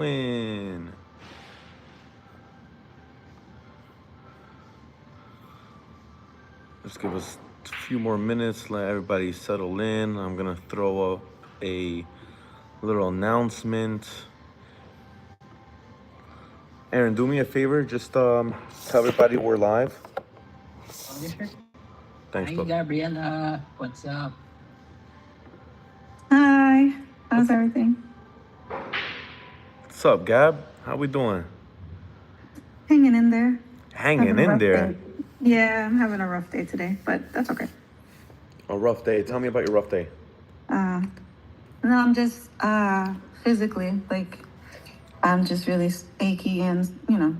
Win. Just give us a few more minutes. Let everybody settle in. I'm gonna throw up a little announcement. Aaron, do me a favor. Just tell everybody we're live. Oh, yes, sir. Thanks, Hi, bro. Gabriela. What's up? Hi, how's everything? What's up, Gab? How we doing? Hanging in there. Hanging Having a in rough there. day. Yeah, I'm having a rough day today, but that's okay. A rough day. Tell me about your rough day. Uh, no, I'm just physically like I'm just really achy and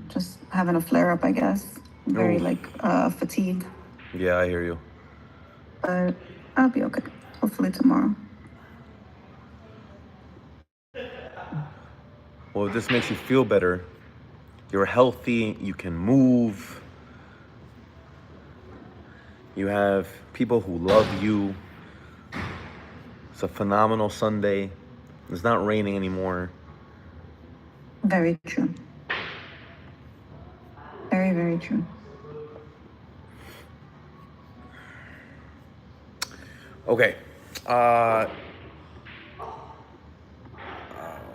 just having a flare up. I guess very Oh, like fatigued, yeah, I hear you. but I'll be okay. Hopefully tomorrow. Well, if this makes you feel better, you're healthy, you can move, you have people who love you. It's a phenomenal Sunday. It's not raining anymore. Very true. Very very true. Okay. Uh,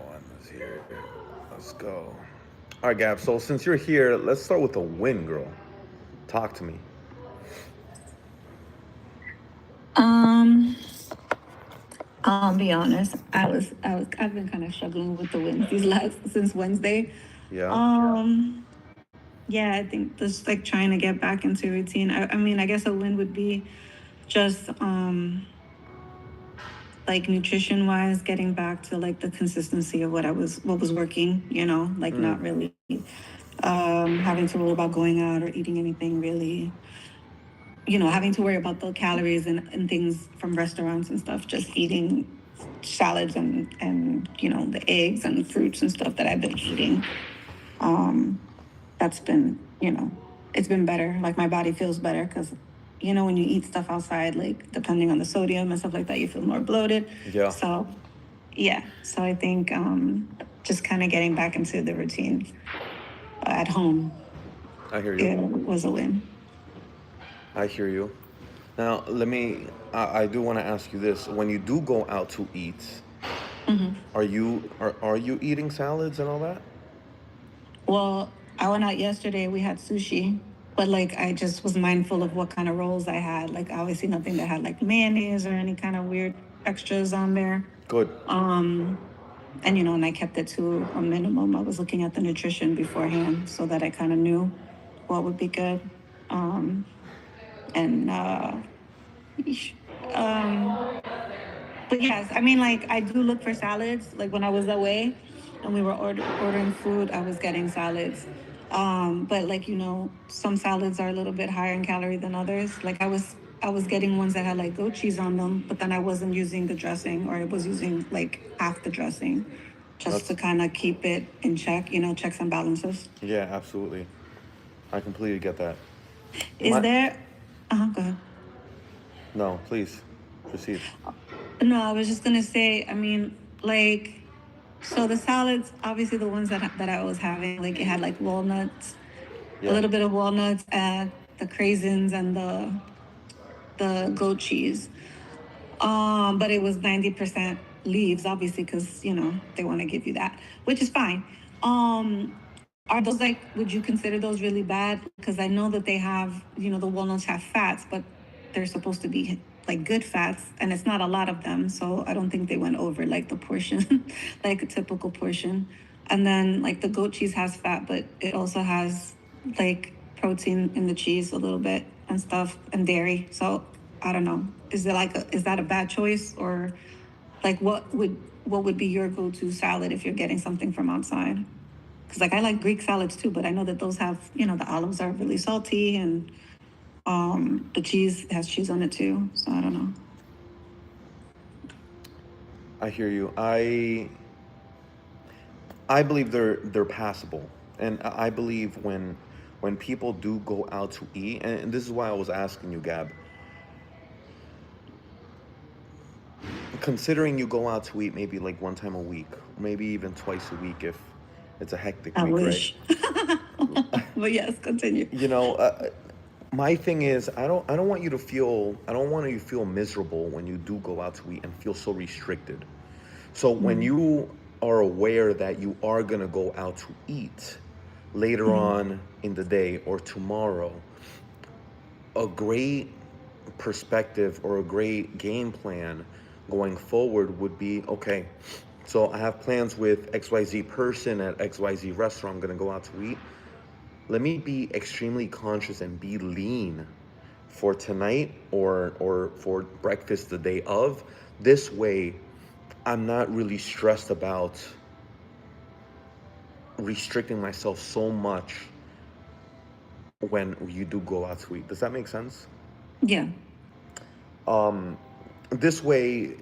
one is here. Let's go. All right, Gab. So since you're here, let's start with a win, girl. Talk to me. Um, I'll be honest. I've been kind of struggling with the wins these last since Wednesday. Yeah. Um, yeah, I think just like trying to get back into routine. I mean, I guess a win would be just like nutrition wise, getting back to like the consistency of what was working. Like Mm. not really having to worry about going out or eating anything really. Having to worry about the calories and things from restaurants and stuff. Just eating salads and the eggs and fruits and stuff that I've been eating. Um, that's been it's been better. Like my body feels better because when you eat stuff outside, like depending on the sodium and stuff like that, you feel more bloated. Yeah. So yeah, so I think just kind of getting back into the routine at home, I hear you. it was a win. I hear you. Now, let me. I do want to ask you this: when you do go out to eat, Hmm. are you eating salads and all that? Well, I went out yesterday. We had sushi, but like I just was mindful of what kind of rolls I had. Like obviously nothing that had like mayonnaise or any kind of weird extras on there. Good. Um, and I kept it to a minimum. I was looking at the nutrition beforehand so that I kind of knew what would be good. Um, and yeesh. um, but yes, I mean, like I do look for salads. Like when I was away and we were ordering food, I was getting salads. But like some salads are a little bit higher in calorie than others. Like I was getting ones that had like goat cheese on them, but then I wasn't using the dressing, or I was using like half the dressing, just That's to kind of keep it in check. Checks and balances. yeah, absolutely. I completely get that. Is My there? Go ahead. no, please proceed. No, I was just gonna say. I mean, like, so the salads, obviously the ones that I was having, like it had like walnuts, a Yeah. little bit of walnuts, and the craisins and the goat cheese. But it was 90% leaves, obviously, because they want to give you that, which is fine. Are those like? Would you consider those really bad? Because I know that they have, the walnuts have fats, but they're supposed to be like good fats, and it's not a lot of them. So I don't think they went over like the portion, like a typical portion. And then like the goat cheese has fat, but it also has like protein in the cheese a little bit and stuff and dairy. So I don't know. Is that a bad choice, or like what would be your go-to salad if you're getting something from outside? Because like I like Greek salads too, but I know that those have the olives are really salty, and the cheese has cheese on it too. So I don't know. I hear you. I believe they're passable, and I believe when people do go out to eat, and this is why I was asking you, Gab. Considering you go out to eat maybe like one time a week, maybe even twice a week, It's a hectic I week, wish. right? But yes, continue. You know, my thing is, I don't want you to feel, I don't want you to feel miserable when you do go out to eat and feel so restricted. So when Mm-hmm. you are aware that you are gonna go out to eat later on in the day or tomorrow, a great perspective or a great game plan going forward would be, okay, so I have plans with XYZ person at XYZ restaurant. I'm gonna go out to eat. Let me be extremely conscious and be lean for tonight or for breakfast the day of. This way, I'm not really stressed about restricting myself so much when you do go out to eat. Does that make sense? Yeah. This way,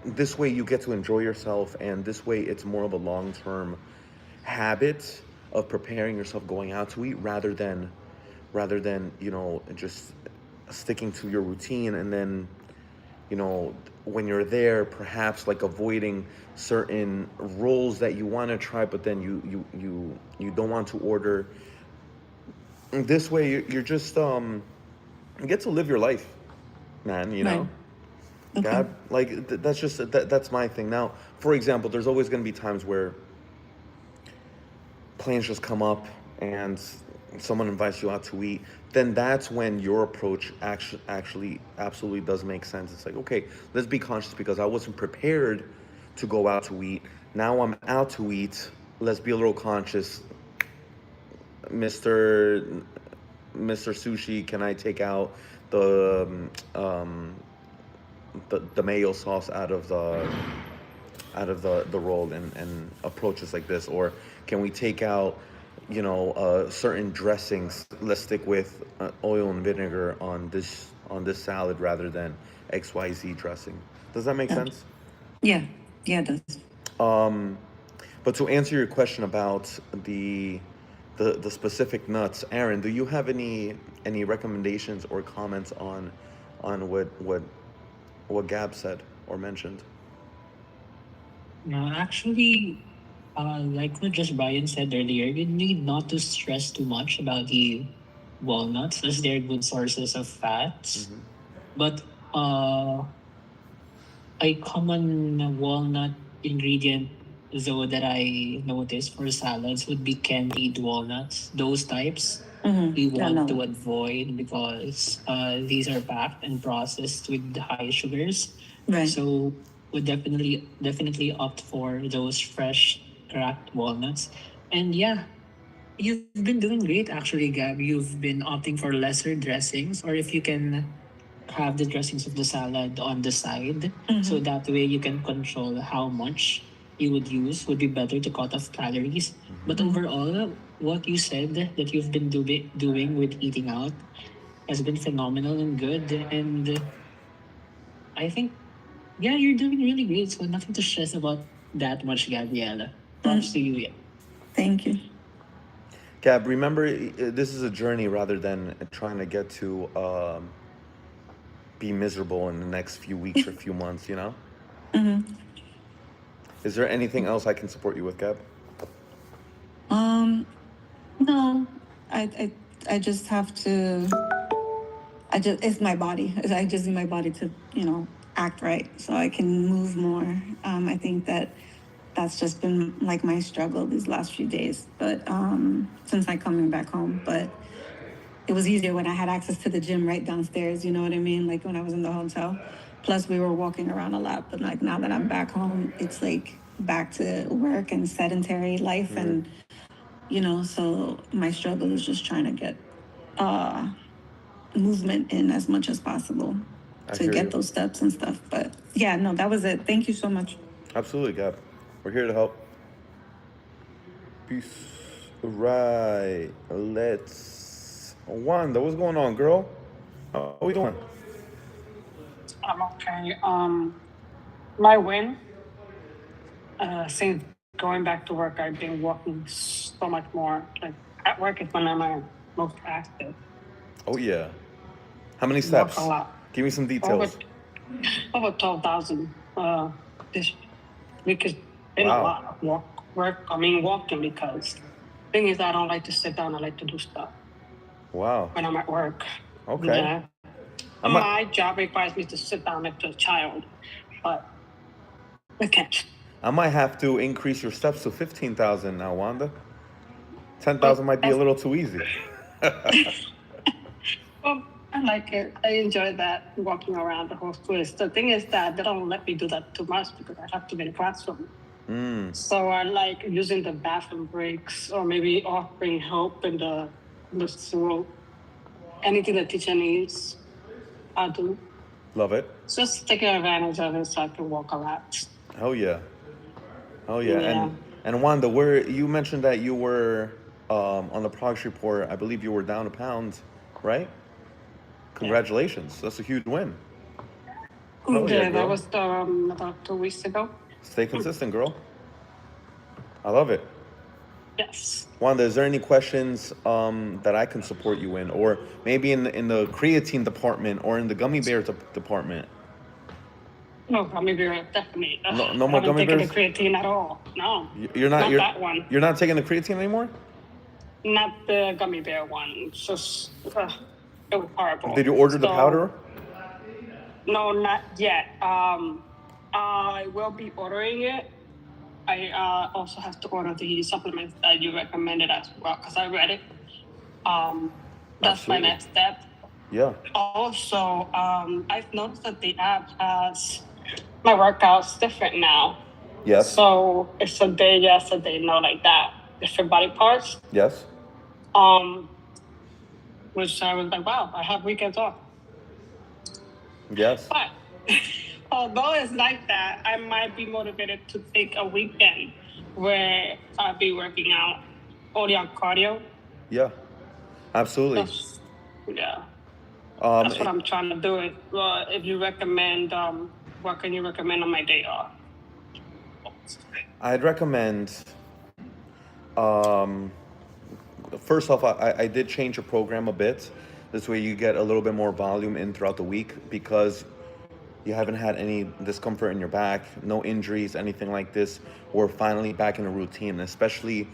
this way you get to enjoy yourself, and this way it's more of a long-term habit of preparing yourself going out to eat rather than you know just sticking to your routine, and then you know when you're there perhaps like avoiding certain rolls that you want to try but then you don't want to order. This way you're just you get to live your life, man, you Right. know. Okay. God, like that's just that's my thing. Now, for example, there's always going to be times where plans just come up and someone invites you out to eat. Then that's when your approach actually absolutely does make sense. It's like, okay, let's be conscious because I wasn't prepared to go out to eat. Now I'm out to eat. Let's be a little conscious. Mr. Mr. Sushi, can I take out the the mayo sauce out of the roll and approaches like this, or can we take out you know certain dressings? Let's stick with oil and vinegar on this salad rather than XYZ dressing. Does that make Gotcha. sense? Yeah. Yeah, it does. But to answer your question about the the specific nuts, Aaron, do you have any recommendations or comments on what Gab said or mentioned? No, actually, like what just Brian said earlier, you need not to stress too much about the walnuts as they're good sources of fats. But uh, a common walnut ingredient, though, that I noticed for salads would be candied walnuts. Those types we Mm-hmm. I want know. to avoid because these are packed and processed with high sugars. Right. So would definitely opt for those fresh cracked walnuts. And yeah, you've been doing great actually, Gab. You've been opting for lesser dressings, or if you can have the dressings of the salad on the side, so Mm-hmm. that way you can control how much you would use, would be better to cut off calories. But overall, what you said that you've been doing with eating out has been phenomenal and good. And I think, yeah, you're doing really great. So nothing to stress about that much, Gabriella. Props to you. Yeah. Thank you. Gab, remember, this is a journey rather than trying to get to be miserable in the next few weeks or few months, you know? Is there anything else I can support you with, Gab? Um, no, I just have to. It's my body. I just need my body to, act right so I can move more. I think that's just been like my struggle these last few days. But since I coming back home, but it was easier when I had access to the gym right downstairs. You know what I mean? Like when I was in the hotel. Plus, we were walking around a lot. But like now that I'm back home, it's like back to work and sedentary life, and so my struggle is just trying to get movement in as much as possible I to hear get you. those steps and stuff. But yeah, no, that was it. Thank you so much. Absolutely, Gab. We're here to help. Peace. Right. Let's. Wanda, what's going on, girl? How are we doing? I'm okay. My win, since going back to work, I've been walking so much more. Like at work is when I'm most active. Oh, yeah. How many Walk a steps? lot. Give me some Over details. over 12,000. This week has been a Wow. lot of walk. walking because thing is I don't like to sit down. I like to do stuff Wow. when I'm at work. Okay. Yeah. I'm My job requires me to sit down next to a child, but I can't. I might have to increase your steps to 15,000 now, Wanda. 10,000 might be a little too easy. Well, I like it. I enjoy that walking around the whole school. The thing is that they don't let me do that too much because I have to be in the classroom. So I like using the bathroom breaks or maybe offering help in the school. Anything the teacher needs, I do. Love it. Just taking advantage of it so I can walk a lot. Hell yeah. Hell yeah. Yeah. And Wanda, where you mentioned that you were on the progress report, I believe you were down a pound, right? Congratulations. That's a huge win. Hell yeah, Yeah, that girl. was about 2 weeks ago. Stay consistent, girl. I love it. Yes. Wanda, is there any questions that I can support you in, or maybe in the creatine department or in the gummy bears department? No, gummy bear, definitely. No more I haven't gummy taken bears? the creatine at all. No. You're not. That one. You're not taking the creatine anymore. Not the gummy bear one. It's just it was horrible. Did you order the So, powder? No, not yet. I will be ordering it. I also have to order the supplements that you recommended as well because I read it. That's Absolutely. my next step. Yeah. Also, I've noticed that the app has my workouts different now. Yes. So it's a day yes, a day no, like that. Different body parts. Yes. Which I was like, wow, I have weekends off. Yes. But although it's like that, I might be motivated to take a weekend where I'll be working out only on cardio. Yeah. Absolutely. Yeah. Um, That's what I'm trying to do. If you recommend, what can you recommend on my day off? I'd recommend. First off, I did change your program a bit. This way, you get a little bit more volume in throughout the week because you haven't had any discomfort in your back, no injuries, anything like this. We're finally back in a routine, especially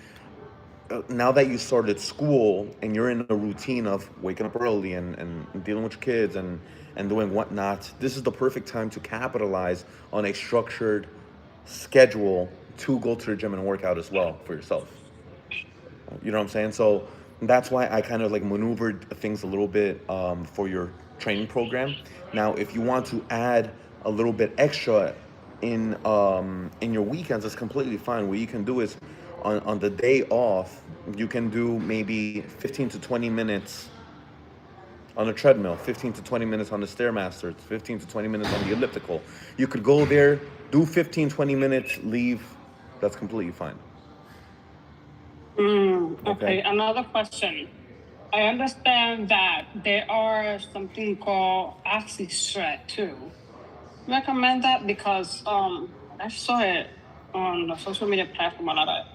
now that you started school and you're in a routine of waking up early and dealing with your kids and doing whatnot. This is the perfect time to capitalize on a structured schedule to go to the gym and work out as well for yourself. You know what I'm saying? So that's why I kind of like maneuvered things a little bit for your training program. Now, if you want to add a little bit extra in your weekends, it's completely fine. What you can do is on the day off, you can do maybe 15 to 20 minutes on the treadmill, 15 to 20 minutes on the Stairmaster, 15 to 20 minutes on the elliptical. You could go there, do 15, 20 minutes, leave. That's completely fine. Okay. Another question. I understand that there are something called OxyShred too. Recommend that because I saw it on the social media platform. A lot of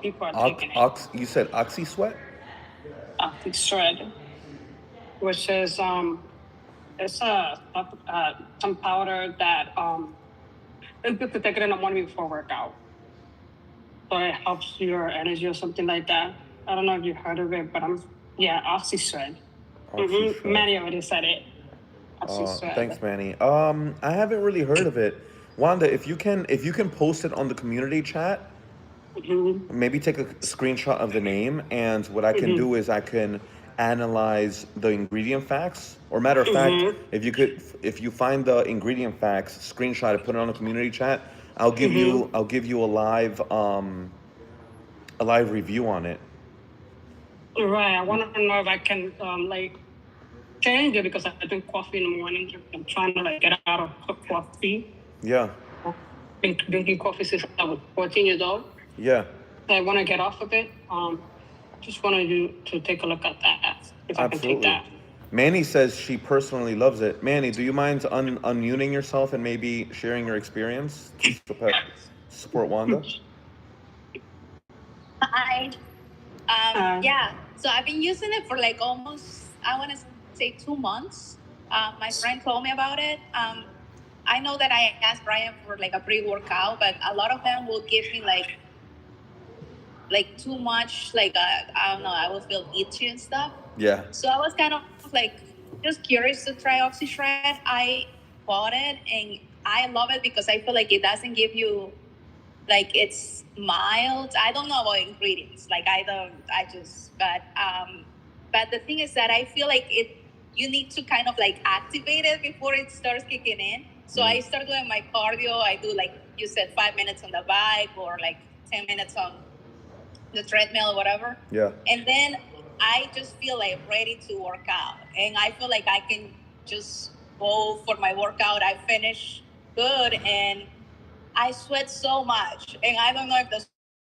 people are taking it. You said Oxy Sweat? OxyShred, which is it's some powder that it's good to take it in the morning before workout. So it helps your energy or something like that. I don't know if you heard of it, but OxyShred. OxyShred. Manny already said it. OxyShred. Thanks, Manny. I haven't really heard of it. Wanda, if you can post it on the community chat, maybe take a screenshot of the name, and what I can do is I can analyze the ingredient facts. Or matter of fact, if you find the ingredient facts, screenshot it, put it on the community chat. I'll give you a live review on it. Right. I want to know if I can change it because I drink coffee in the morning. I'm trying to get out of coffee. Yeah. I've been drinking coffee since I was 14 years old. Yeah. So I want to get off of it. Just wanted you to take a look at that. If I can take Absolutely. that. Manny says she personally loves it. Manny, do you mind unmuting yourself and maybe sharing your experience to support Wanda? Hi. Yeah, so I've been using it for almost, I want to say 2 months. My friend told me about it. I know that I asked Brian for a pre-workout, but a lot of them will give me like too much, like I don't know, I would feel itchy and stuff. Yeah. So I was kind of like just curious to try OxyShred. I bought it and I love it because I feel like it doesn't give you like it's mild. I don't know about ingredients. Like but the thing is that I feel like you need to kind of like activate it before it starts kicking in. So I start doing my cardio. I do like you said 5 minutes on the bike or like 10 minutes on the treadmill or whatever. Yeah. And then I just feel like ready to work out. And I feel like I can just go for my workout. I finish good and I sweat so much. And I don't know if the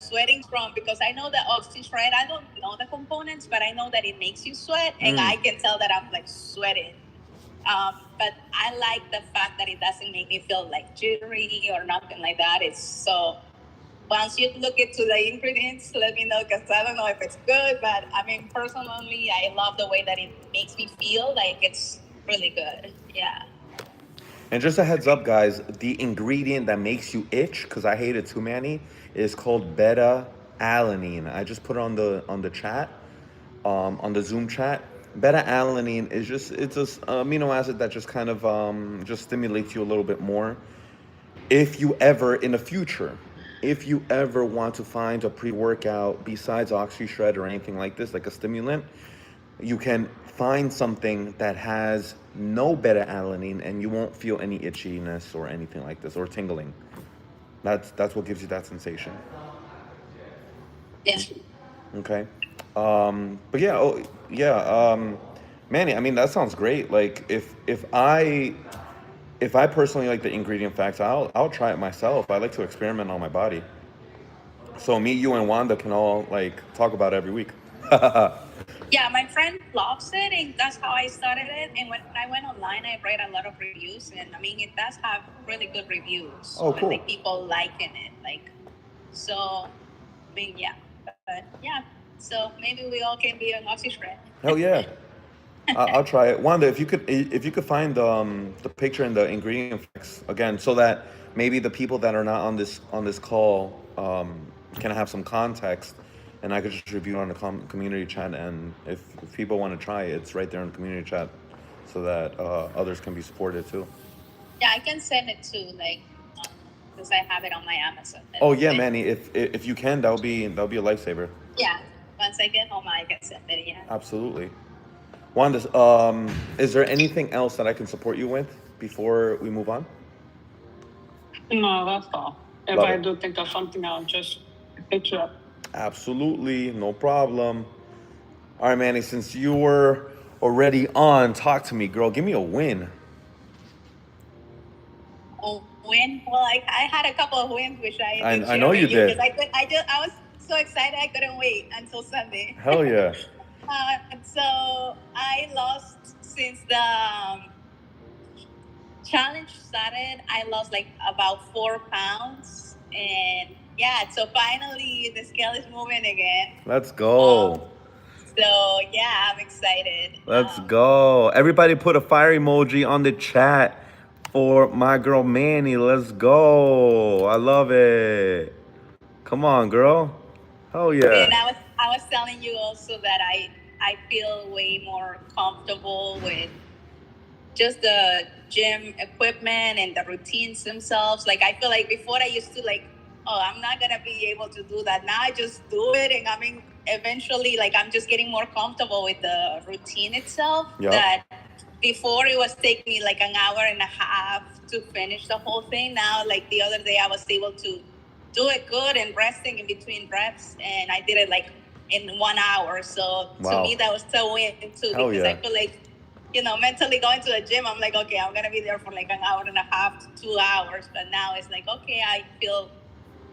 sweating's from because I know that OxyShred, I don't know the components, but I know that it makes you sweat and I can tell that I'm like sweating. But I like the fact that it doesn't make me feel like jittery or nothing like that. It's so once you look into the ingredients, let me know because I don't know if it's good, but I mean, personally, I love the way that it makes me feel like it's really good. Yeah. And just a heads up, guys, the ingredient that makes you itch, because I hate it too, Manny, is called beta-alanine. I just put it on the chat, on the Zoom chat. Beta-alanine is it's a amino acid that just kind of just stimulates you a little bit more. If you ever, in the future, if you ever want to find a pre-workout besides OxyShred or anything like this, like a stimulant, you can find something that has no beta-alanine and you won't feel any itchiness or anything like this or tingling. That's what gives you that sensation. Yes. Okay. But yeah, Manny, I mean that sounds great. Like if I personally like the ingredient facts, I'll try it myself. I like to experiment on my body. So me, you, and Wanda can all like talk about it every week. Yeah, my friend loves it, and that's how I started it. And when I went online, I read a lot of reviews, and I mean, it does have really good reviews. Oh, cool. Like people liking it, like so. I mean, yeah, but yeah. So maybe we all can be an OxyShred. Hell yeah. I'll try it. Wanda, if you could find the picture and the ingredient facts again, so that maybe the people that are not on this call can have some context, and I could just review it on the community chat. And if people want to try it, it's right there in the community chat, so that others can be supported too. Yeah, I can send it to like because I have it on my Amazon. Oh yeah, Manny, if you can, that'll be a lifesaver. Yeah, once I get home, I can send it. Yeah. Absolutely. Wanda, is there anything else that I can support you with before we move on? No, that's all. If Love I it. do think of something, I'll just hit you up. Absolutely, no problem. All right, Manny, since you were already on, talk to me, girl. Give me a win. Oh, win? Well, I had a couple of wins, which I did I know you did. because I was so excited I couldn't wait until Sunday. Hell yeah. So I lost since the challenge started. I lost like about 4 pounds, and yeah, so finally the scale is moving again. Let's go. So yeah, I'm excited. Let's go. Everybody put a fire emoji on the chat for my girl Manny. Let's go. I love it. Come on, girl. Hell yeah. And I was telling you also that I feel way more comfortable with just the gym equipment and the routines themselves. Like I feel like before I used to like, oh, I'm not gonna be able to do that. Now I just do it, and I mean, eventually, like I'm just getting more comfortable with the routine itself. Yep. That before it was taking me like an hour and a half to finish the whole thing. Now, like the other day, I was able to do it good and resting in between reps, and I did it like in 1 hour. So Wow. to me, that was so win too, Hell because yeah. I feel like, you know, mentally going to the gym, I'm like, okay, I'm gonna be there for like an hour and a half to 2 hours. But now it's like, okay, I feel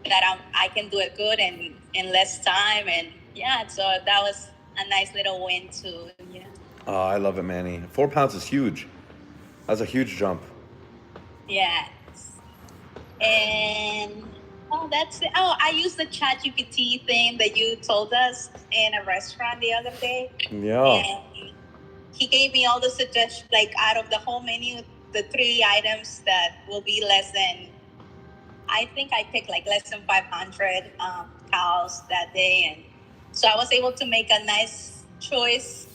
that I can do it good and in less time, and yeah. So that was a nice little win too. Yeah. Oh, I love it, Manny. 4 pounds is huge. That's a huge jump. Yes. And that's it. Oh, I used the ChatGPT thing that you told us in a restaurant the other day. Yeah. And he gave me all the suggestions, like out of the whole menu, the 3 items that will be less than, I think I picked like less than 500. workouts that day, and so I was able to make a nice choice.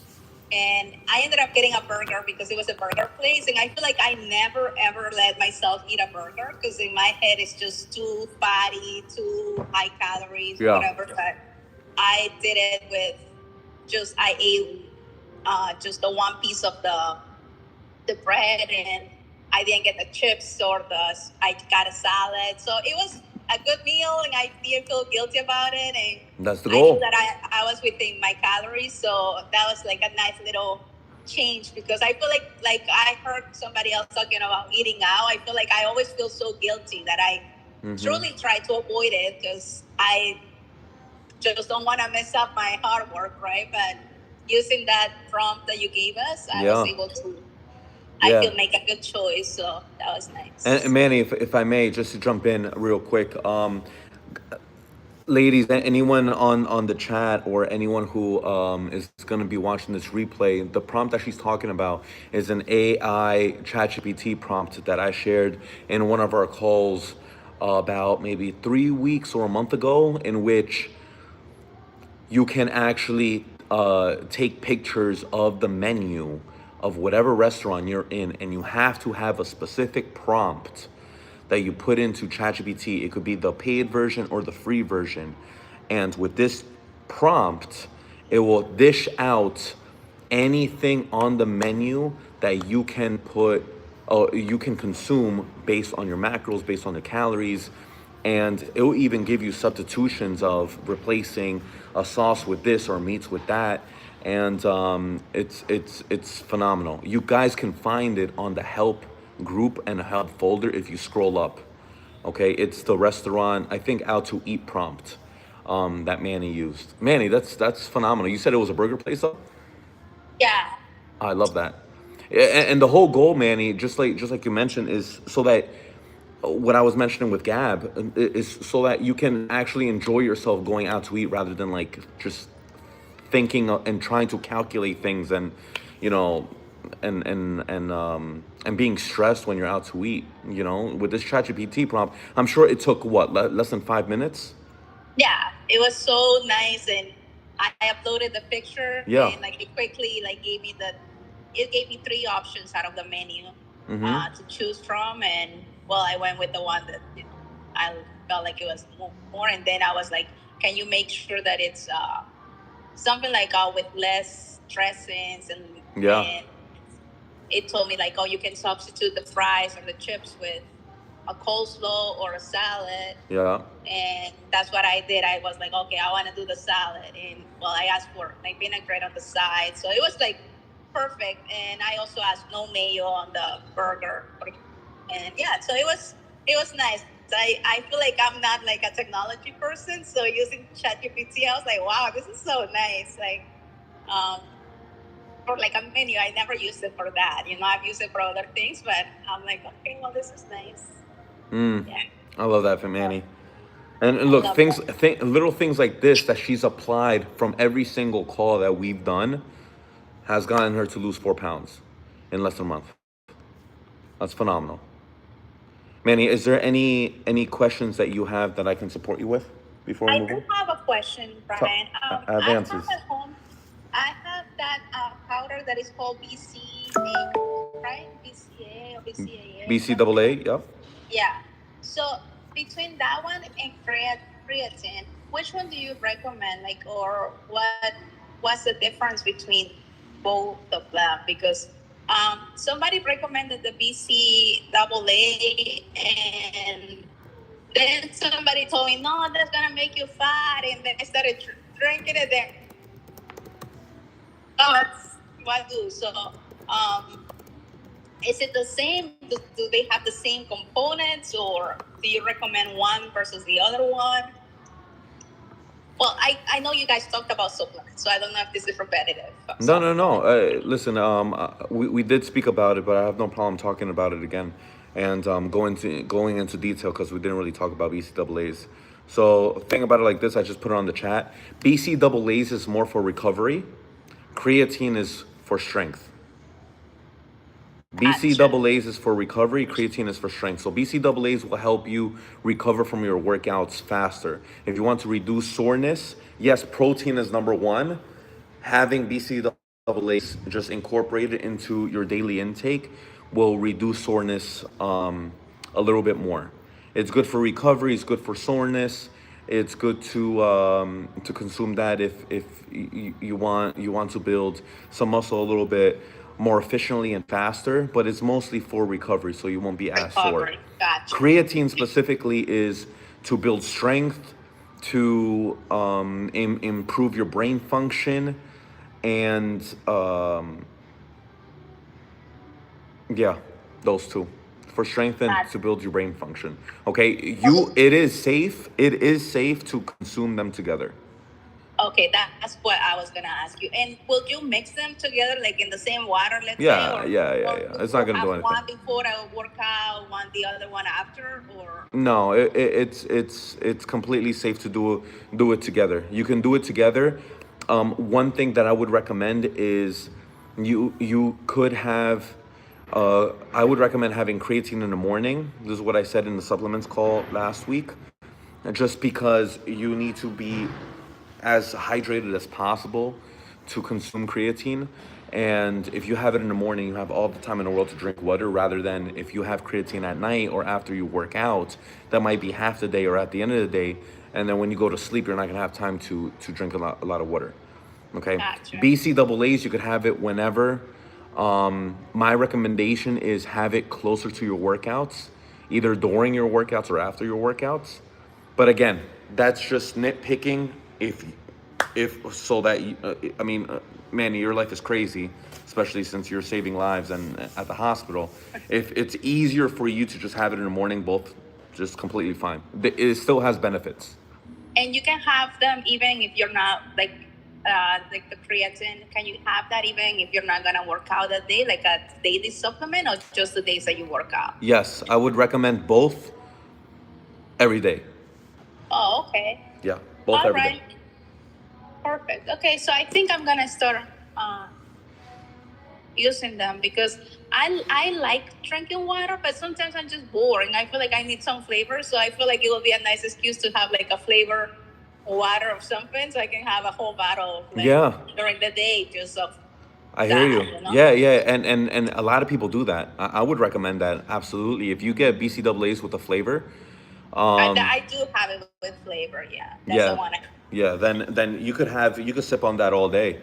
And I ended up getting a burger because it was a burger place, and I feel like I never ever let myself eat a burger because in my head it's just too fatty, too high calories, Yeah. whatever. But I did it with I ate just the one piece of the bread, and I didn't get the chips or I got a salad. So it was a good meal, and I didn't feel guilty about it. And That's the I knew goal. that I was within my calories. So that was like a nice little change, because I feel like I heard somebody else talking about eating out. I feel like I always feel so guilty that I truly try to avoid it because I just don't want to mess up my hard work, right? But using that prompt that you gave us, I was Yeah. able to, Yeah. I feel, make a good choice. So that was nice. And Manny, if I may, just to jump in real quick, ladies, anyone on the chat or anyone who is going to be watching this replay, the prompt that she's talking about is an AI ChatGPT prompt that I shared in one of our calls about maybe 3 weeks or a month ago, in which you can actually take pictures of the menu of whatever restaurant you're in, and you have to have a specific prompt that you put into ChatGPT. It could be the paid version or the free version. And with this prompt, it will dish out anything on the menu that you can you can consume based on your macros, based on the calories. And it will even give you substitutions of replacing a sauce with this or meats with that. And it's phenomenal. You guys can find it on the help group and help folder if you scroll up. Okay, it's the restaurant, I think, Out to Eat prompt that Manny used. Manny, that's phenomenal. You said it was a burger place, though? Yeah. I love that. And the whole goal, Manny, just like you mentioned, is so that what I was mentioning with Gab is so that you can actually enjoy yourself going out to eat rather than like just thinking and trying to calculate things and, you know, and being stressed when you're out to eat. You know, with this ChatGPT prompt, I'm sure it took what, less than 5 minutes. Yeah, it was so nice, and I uploaded the picture. Yeah. And like it quickly gave me it gave me 3 options out of the menu to choose from, and well, I went with the one that I felt like it was more. And then I was like, can you make sure that it's something like with less dressings, and Yeah. and it told me like, oh, you can substitute the fries or the chips with a coleslaw or a salad. Yeah. And that's what I did. I was like, okay, I want to do the salad. And well, I asked for like vinaigrette on the side. So it was like perfect. And I also asked no mayo on the burger. And yeah, so it was nice. I feel like I'm not like a technology person. So using ChatGPT, I was like, wow, this is so nice. Like, for like a menu, I never used it for that. You know, I've used it for other things, but I'm like, okay, well, this is nice. Yeah. I love that for Manny. And look, little things like this that she's applied from every single call that we've done has gotten her to lose 4 pounds in less than a month. That's phenomenal. Manny, is there any questions that you have that I can support you with before we I move do on? have a question, Brian. Advances. I have at home, I have that powder that is called BCA, right? BCA or BCAA. BCAA, yep. Yeah. So between that one and creatine, which one do you recommend? Like, or what's the difference between both of them? Because somebody recommended the BCAA, and then somebody told me, no, that's gonna make you fat, and then I started drinking it. Then, oh, that's what I do. So, is it the same? Do they have the same components, or do you recommend one versus the other one? Well, I know you guys talked about supplements, so I don't know if this is repetitive. No. Listen, we did speak about it, but I have no problem talking about it again and going into detail because we didn't really talk about BCAAs. So think about it like this. I just put it on the chat. BCAAs is more for recovery. Creatine is for strength. BCAAs is for recovery, creatine is for strength. So BCAAs will help you recover from your workouts faster. If you want to reduce soreness, yes, protein is number one. Having BCAAs just incorporated into your daily intake will reduce soreness a little bit more. It's good for recovery. It's good for soreness. It's good to consume that if you want to build some muscle a little bit more efficiently and faster. But it's mostly for recovery, so you won't be as sore. Recovery. Gotcha. Creatine specifically is to build strength, to improve your brain function, and yeah, those two for strength and to build your brain function. Okay, it is safe. It is safe to consume them together. Okay, that's what I was gonna ask you. And will you mix them together, like in the same water, let's Yeah, say? Or, yeah. or It's not gonna have do anything. one before a workout, one the other one after, or No, it's completely safe to do it together. You can do it together. One thing that I would recommend is you could have. I would recommend having creatine in the morning. This is what I said in the supplements call last week. Just because you need to be as hydrated as possible to consume creatine. And if you have it in the morning, you have all the time in the world to drink water, rather than if you have creatine at night or after you work out, that might be half the day or at the end of the day. And then when you go to sleep, you're not gonna have time to drink a lot of water. Okay. Gotcha. BCAAs, you could have it whenever. My recommendation is have it closer to your workouts, either during your workouts or after your workouts. But again, that's just nitpicking. If so that I mean, Manny, your life is crazy, especially since you're saving lives and at the hospital. If it's easier for you to just have it in the morning, both just completely fine. It still has benefits. and you can have them even if you're not like the creatine. Can you have that even if you're not gonna work out that day, like a daily supplement, or just the days that you work out? Yes, I would recommend both every day. Oh, okay. Yeah, both All every day. right. Perfect. Okay, so I think I'm gonna start using them because I like drinking water, but sometimes I'm just bored and I feel like I need some flavor. So I feel like it will be a nice excuse to have like a flavor water of something, so I can have a whole bottle of, like, Yeah. during the day just of. I hear you. You know? Yeah, and a lot of people do that. I would recommend that absolutely. If you get BCAAs with the flavor, I do have it with flavor. Yeah, that's the one. yeah, then you could sip on that all day.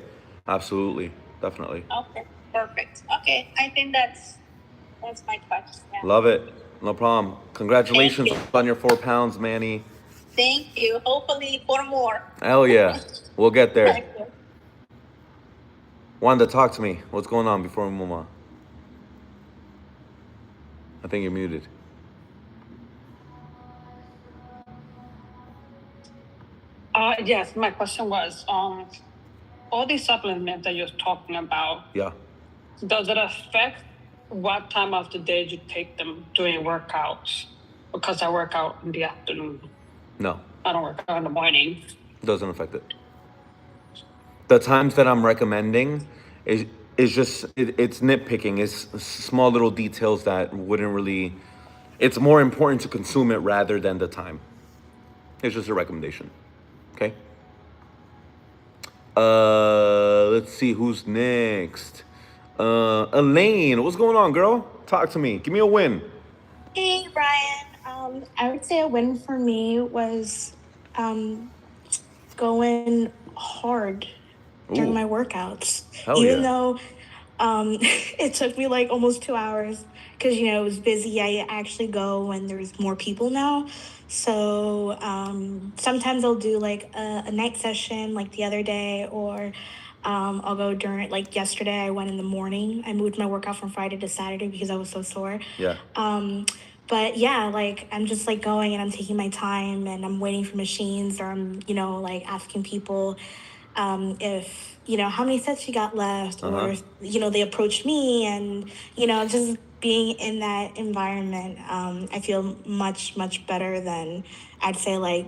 Absolutely, definitely. Okay, perfect. Okay, I think that's my question. Yeah. Love it. No problem. Congratulations Thank you. on your 4 pounds, Manny. Thank you. Hopefully 4 more. Hell yeah, we'll get there. Thank you. Wanda, talk to me. What's going on before we move on? I think you're muted. Yes, my question was, all these supplements that you're talking about, Yeah. does it affect what time of the day you take them during workouts? Because I work out in the afternoon. No, I don't work out in the morning. doesn't affect it. The times that I'm recommending is just it's nitpicking. It's small little details that wouldn't really. It's more important to consume it rather than the time. It's just a recommendation. Okay. Let's see who's next. Elaine, what's going on, girl? Talk to me. Give me a win. Hey, Brian. I would say a win for me was going hard during Ooh. my workouts. Hell Even yeah. though it took me like almost 2 hours because, it was busy. I actually go when there's more people now. So sometimes I'll do like a night session like the other day, or I'll go during, like yesterday, I went in the morning. I moved my workout from Friday to Saturday because I was so sore. Yeah. But yeah, like I'm just like going and I'm taking my time and I'm waiting for machines, or I'm, like asking people if, how many sets you got left, or, if, they approach me, and, just being in that environment, I feel much, much better than I'd say like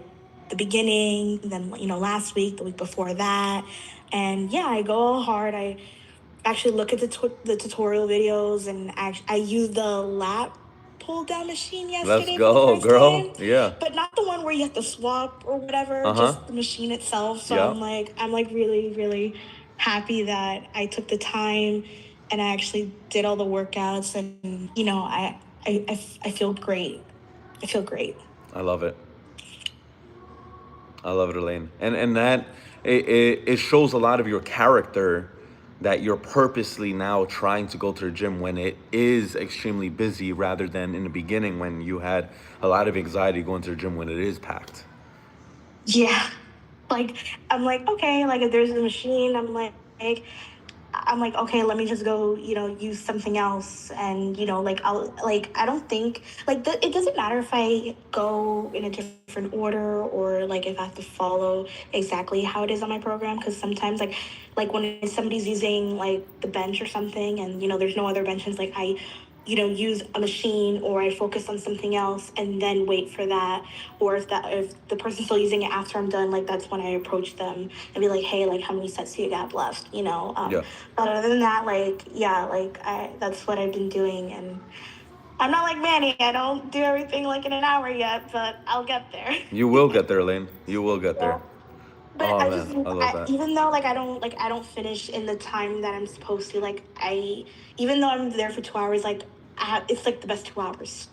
the beginning, then, last week, the week before that. And yeah, I go all hard. I actually look at the tutorial videos, and I used the lap pull down machine Let's yesterday for the go, first girl. time, Yeah. but not the one where you have to swap or whatever, Uh-huh. just the machine itself. So Yeah. I'm like really, really happy that I took the time and I actually did all the workouts, and you know, I feel great. I feel great. I love it. I love it, Elaine. And that it shows a lot of your character, that you're purposely now trying to go to the gym when it is extremely busy, rather than in the beginning when you had a lot of anxiety going to the gym when it is packed. Yeah. Like I'm like, okay, like if there's a machine, I'm like, okay, let me just go, you know, use something else. And, you know, like, I don't think, it doesn't matter if I go in a different order, or like if I have to follow exactly how it is on my program. Cause sometimes, like when somebody's using like the bench or something, and, you know, there's no other benches, like you know, use a machine, or I focus on something else and then wait for that. Or if the person's still using it after I'm done, like that's when I approach them and be like, hey, like how many sets do you got left? You know? Yeah. But other than that, like, yeah, like that's what I've been doing. And I'm not like Manny. I don't do everything like in an hour yet, but I'll get there. You will get there, Elaine. You will get there. Yeah. But Oh man, I love that. even though like I don't finish in the time that I'm supposed to, like even though I'm there for 2 hours, like it's like the best 2 hours.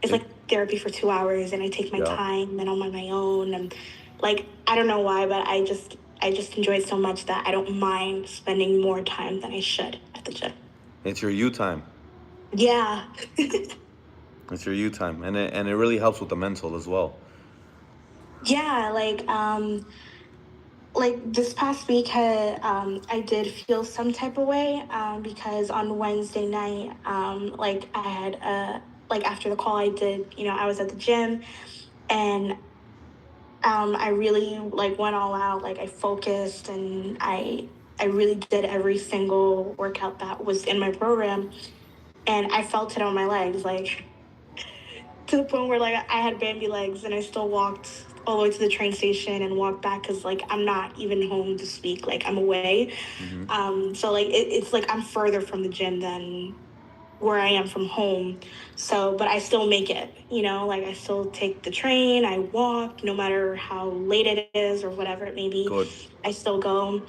It's like therapy for 2 hours, and I take my Yeah. time, and I'm on my own, and like I don't know why, but I just enjoy it so much that I don't mind spending more time than I should at the gym. It's your you time. Yeah. It's your you time, and it really helps with the mental as well. Yeah, like this past week, I did feel some type of way, because on Wednesday night, like I had like after the call I did, you know, I was at the gym, and I really like went all out. Like I focused, and I really did every single workout that was in my program, and I felt it on my legs, like to the point where like I had Bambi legs, and I still walked all the way to the train station and walked back, because like I'm not even home this week, like I'm away. So like it's like I'm further from the gym than where I am from home. So, but I still make it, you know, like I still take the train, I walk, no matter how late it is or whatever it may be. Good. I still go.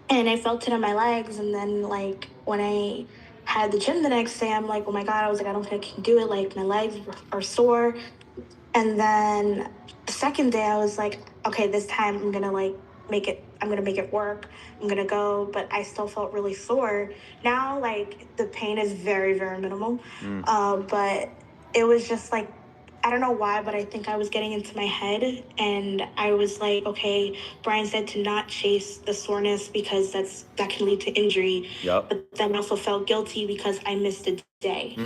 And I felt it in my legs. And then, like, when I had the gym the next day, I'm like, oh my God, I was like, I don't think I can do it. Like, my legs are sore. And then the second day, I was like, okay, this time I'm going to, like, I'm going to make it work. I'm going to go. But I still felt really sore. Now, like, the pain is very, very minimal. But it was just like, I don't know why, but I think I was getting into my head, and I was like, okay, Brian said to not chase the soreness because that can lead to injury. Yep. But then I also felt guilty because I missed a day.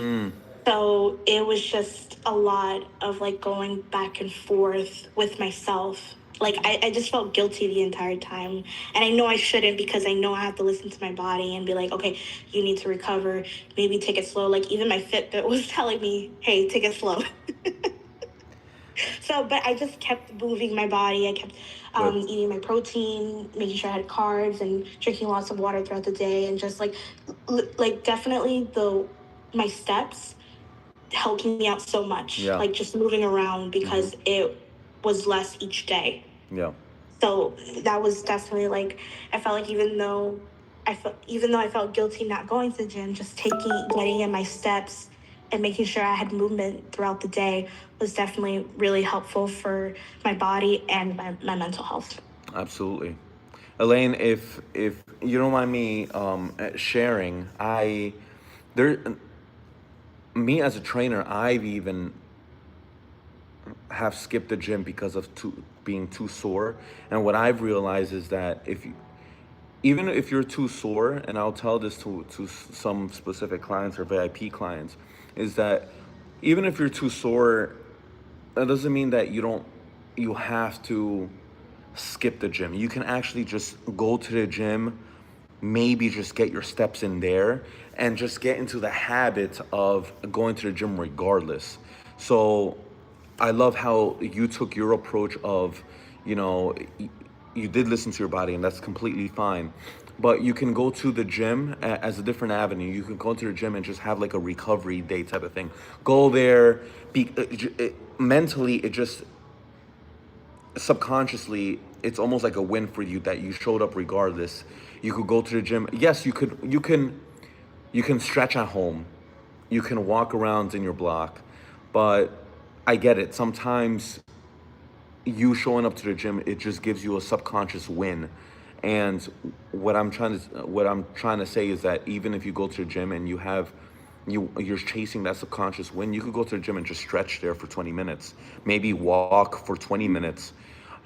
So it was just a lot of like going back and forth with myself. Like I just felt guilty the entire time. And I know I shouldn't, because I know I have to listen to my body and be like, okay, you need to recover, maybe take it slow. Like even my Fitbit was telling me, hey, take it slow. So, but I just kept moving my body. I kept eating my protein, making sure I had carbs, and drinking lots of water throughout the day, and just like definitely my steps helped me out so much. Yeah. Like just moving around, because it was less each day. Yeah. So that was definitely like, I felt like even though I felt guilty not going to the gym, just getting in my steps and making sure I had movement throughout the day was definitely really helpful for my body and my mental health. Absolutely. Elaine, if you don't mind me sharing, me as a trainer, I've even have skipped the gym because of being too sore. And what I've realized is that even if you're too sore, and I'll tell this to some specific clients or VIP clients, is that even if you're too sore, that doesn't mean that you have to skip the gym. You can actually just go to the gym, maybe just get your steps in there, and just get into the habit of going to the gym regardless. So I love how you took your approach of, you know, you did listen to your body, and that's completely fine. But you can go to the gym as a different avenue. You can go to the gym and just have like a recovery day type of thing. Go there, mentally, it just subconsciously, it's almost like a win for you that you showed up regardless. You could go to the gym. Yes, you can stretch at home. You can walk around in your block. But I get it. Sometimes you showing up to the gym, it just gives you a subconscious win. And what I'm trying to say is that even if you go to the gym and you're chasing that subconscious win, you could go to the gym and just stretch there for 20 minutes, maybe walk for 20 minutes,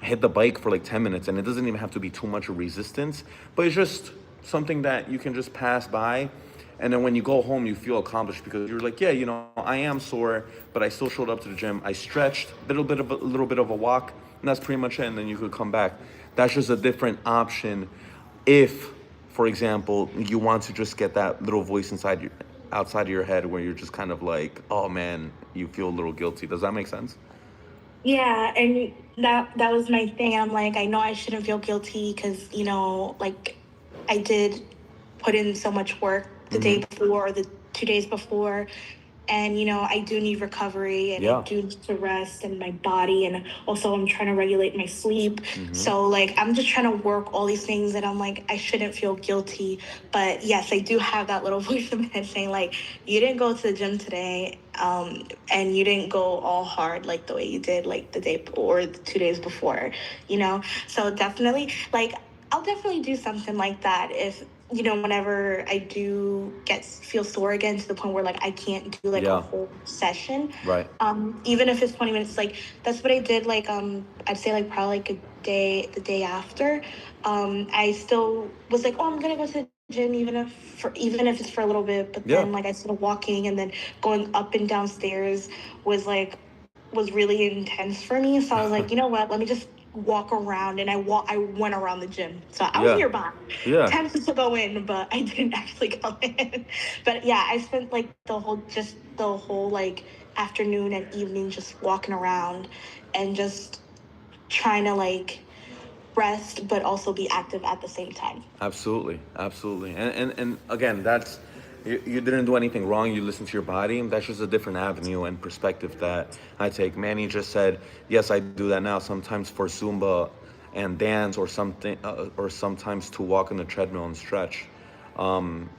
hit the bike for like 10 minutes, and it doesn't even have to be too much of resistance, but it's just something that you can just pass by. And then when you go home, you feel accomplished because you're like, yeah, I am sore, but I still showed up to the gym. I stretched, a little bit of a walk, and that's pretty much it. And then you could come back. That's just a different option. If, for example, you want to just get that little voice outside of your head where you're just kind of like, oh man, you feel a little guilty. Does that make sense? Yeah, and that was my thing. I'm like, I know I shouldn't feel guilty because, like I did put in so much work the day before or the 2 days before. And, I do need recovery and I do need to rest in my body. And also I'm trying to regulate my sleep. So like, I'm just trying to work all these things and I'm like, I shouldn't feel guilty. But yes, I do have that little voice in my head saying like, you didn't go to the gym today. And you didn't go all hard like the way you did like the day or the 2 days before, So definitely like, I'll definitely do something like that if, whenever I do feel sore again to the point where like I can't do like a whole session. Right. Even if it's 20 minutes, like that's what I did. Like, I'd say like probably like the day after, I still was like, oh, I'm going to go to the gym, even if it's for a little bit, but then like I started walking and then going up and downstairs was really intense for me. So I was like, you know what, let me just walk around, and I went around the gym. So I was nearby. Tempted to go in, but I didn't actually go in. But yeah, I spent like the whole like afternoon and evening just walking around and just trying to like rest but also be active at the same time. Absolutely. And again, that's you didn't do anything wrong. You listened to your body. That's just a different avenue and perspective that I take. Manny just said, yes, I do that now sometimes for Zumba and dance or something, or sometimes to walk on the treadmill and stretch. I'm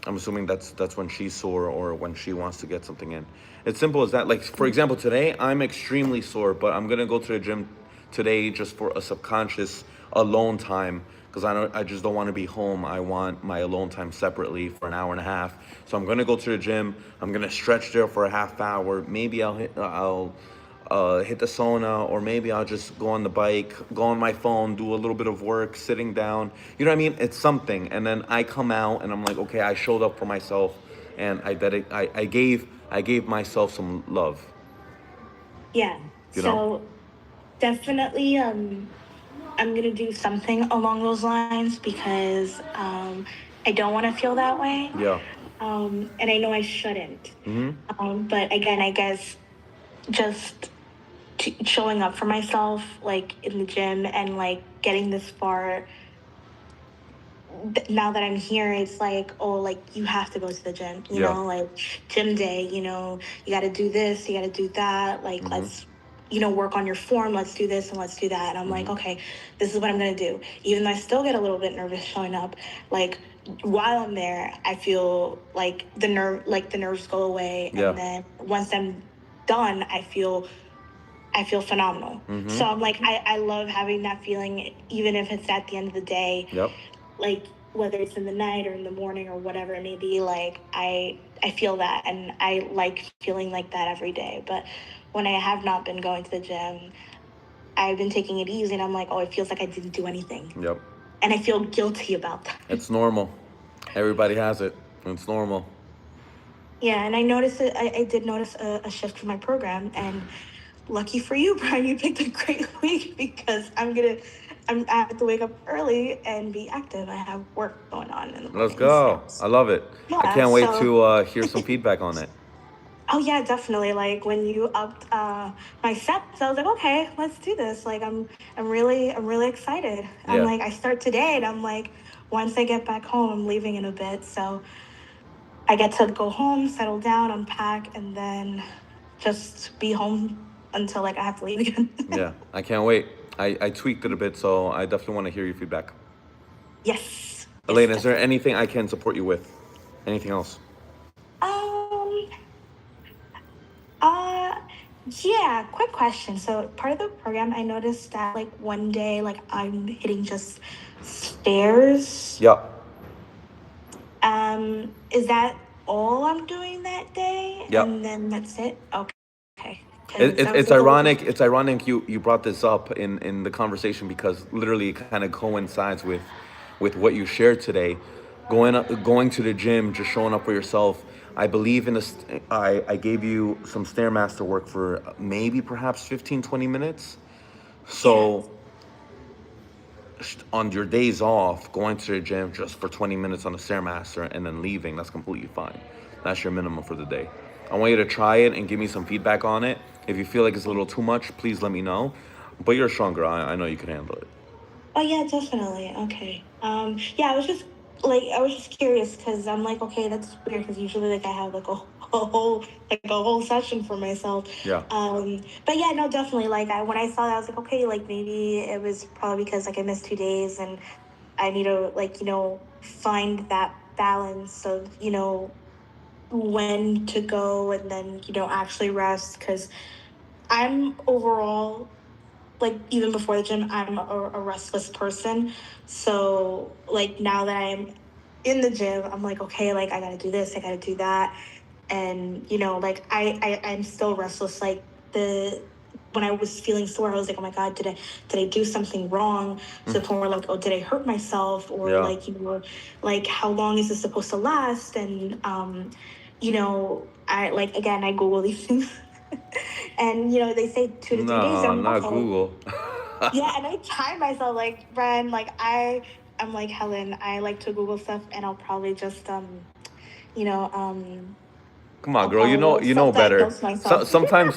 assuming that's when she's sore or when she wants to get something in. It's simple as that. Like, for example, today I'm extremely sore, but I'm going to go to the gym today just for a subconscious alone time, because I just don't want to be home. I want my alone time separately for an hour and a half. So I'm gonna go to the gym. I'm gonna stretch there for a half hour. Maybe I'll hit the sauna, or maybe I'll just go on the bike, go on my phone, do a little bit of work, sitting down. You know what I mean? It's something. And then I come out and I'm like, okay, I showed up for myself, and I gave myself some love. Yeah. So definitely, I'm going to do something along those lines because I don't want to feel that way. Yeah. And I know I shouldn't. But again, I guess just showing up for myself, like in the gym and like getting this far, now that I'm here, it's like, oh, like you have to go to the gym, you know, like gym day, you got to do this, you got to do that. Like, let's, work on your form. Let's do this and let's do that. And I'm like, okay, this is what I'm going to do. Even though I still get a little bit nervous showing up, like while I'm there, I feel like the nerves go away. And then once I'm done, I feel phenomenal. So I'm like, I love having that feeling, even if it's at the end of the day. Like whether it's in the night or in the morning or whatever it may be, like I feel that, and I like feeling like that every day. But when I have not been going to the gym, I've been taking it easy, and I'm like, oh, it feels like I didn't do anything. And I feel guilty about that. It's normal. Everybody has it. It's normal. Yeah, and I noticed it. I did notice a shift in my program, and lucky for you, Brian, you picked a great week because I have to wake up early and be active. I have work going on in the morning. Let's go. I love it. Yeah, I can't wait to hear some feedback on it. Oh yeah, definitely. Like when you upped my steps, I was like, okay, let's do this. Like I'm really excited. I'm Yeah. like, I start today, and I'm like, once I get back home, I'm leaving in a bit, so I get to go home, settle down, unpack, and then just be home until like I have to leave again. Yeah, I can't wait. I tweaked it a bit, so I definitely want to hear your feedback. Yes. Yes, Elena, is there definitely. anything I can support you with? Anything else? Um. Uh. Yeah. Quick question. So part of the program, I noticed that like one day, like I'm hitting just stairs. Yeah. Is that all I'm doing that day, Yeah. and then that's it? Okay. Okay. It, Because it, that was it's the goal. ironic. It's ironic you brought this up in the conversation because literally it kind of coincides with what you shared today. Going to the gym, just showing up for yourself. I believe in this. I gave you some stairmaster work for maybe perhaps 15, 20 minutes. Yeah. So on your days off, going to the gym just for 20 minutes on the stairmaster and then leaving, that's completely fine. That's your minimum for the day. I want you to try it and give me some feedback on it. If you feel like it's a little too much, please let me know. But you're stronger. I know you can handle it. Oh yeah, definitely. Okay. Yeah, I was just curious because I'm like, okay, that's weird because usually like I have like a whole session for myself. Yeah. But yeah, no, definitely. Like when I saw that, I was like, okay, like maybe it was probably because like I missed 2 days and I need to like find that balance of when to go and then actually rest because I'm overall like even before the gym, I'm a restless person. So like now that I'm in the gym, I'm like, okay, like I gotta do this, I gotta do that. And like I'm still restless. Like the when I was feeling sore, I was like, oh my God, did I do something wrong? To the point where like, oh, did I hurt myself? Or Yeah. like, like how long is this supposed to last? And I like again I Google these things. And they say 2 to 3 days. No, I'm like, not okay. Google. Yeah, and I time myself like, Bren, like I'm like Helen, I like to Google stuff and I'll probably just you know, Come on, I'll girl. probably You know better. self-diagnose myself.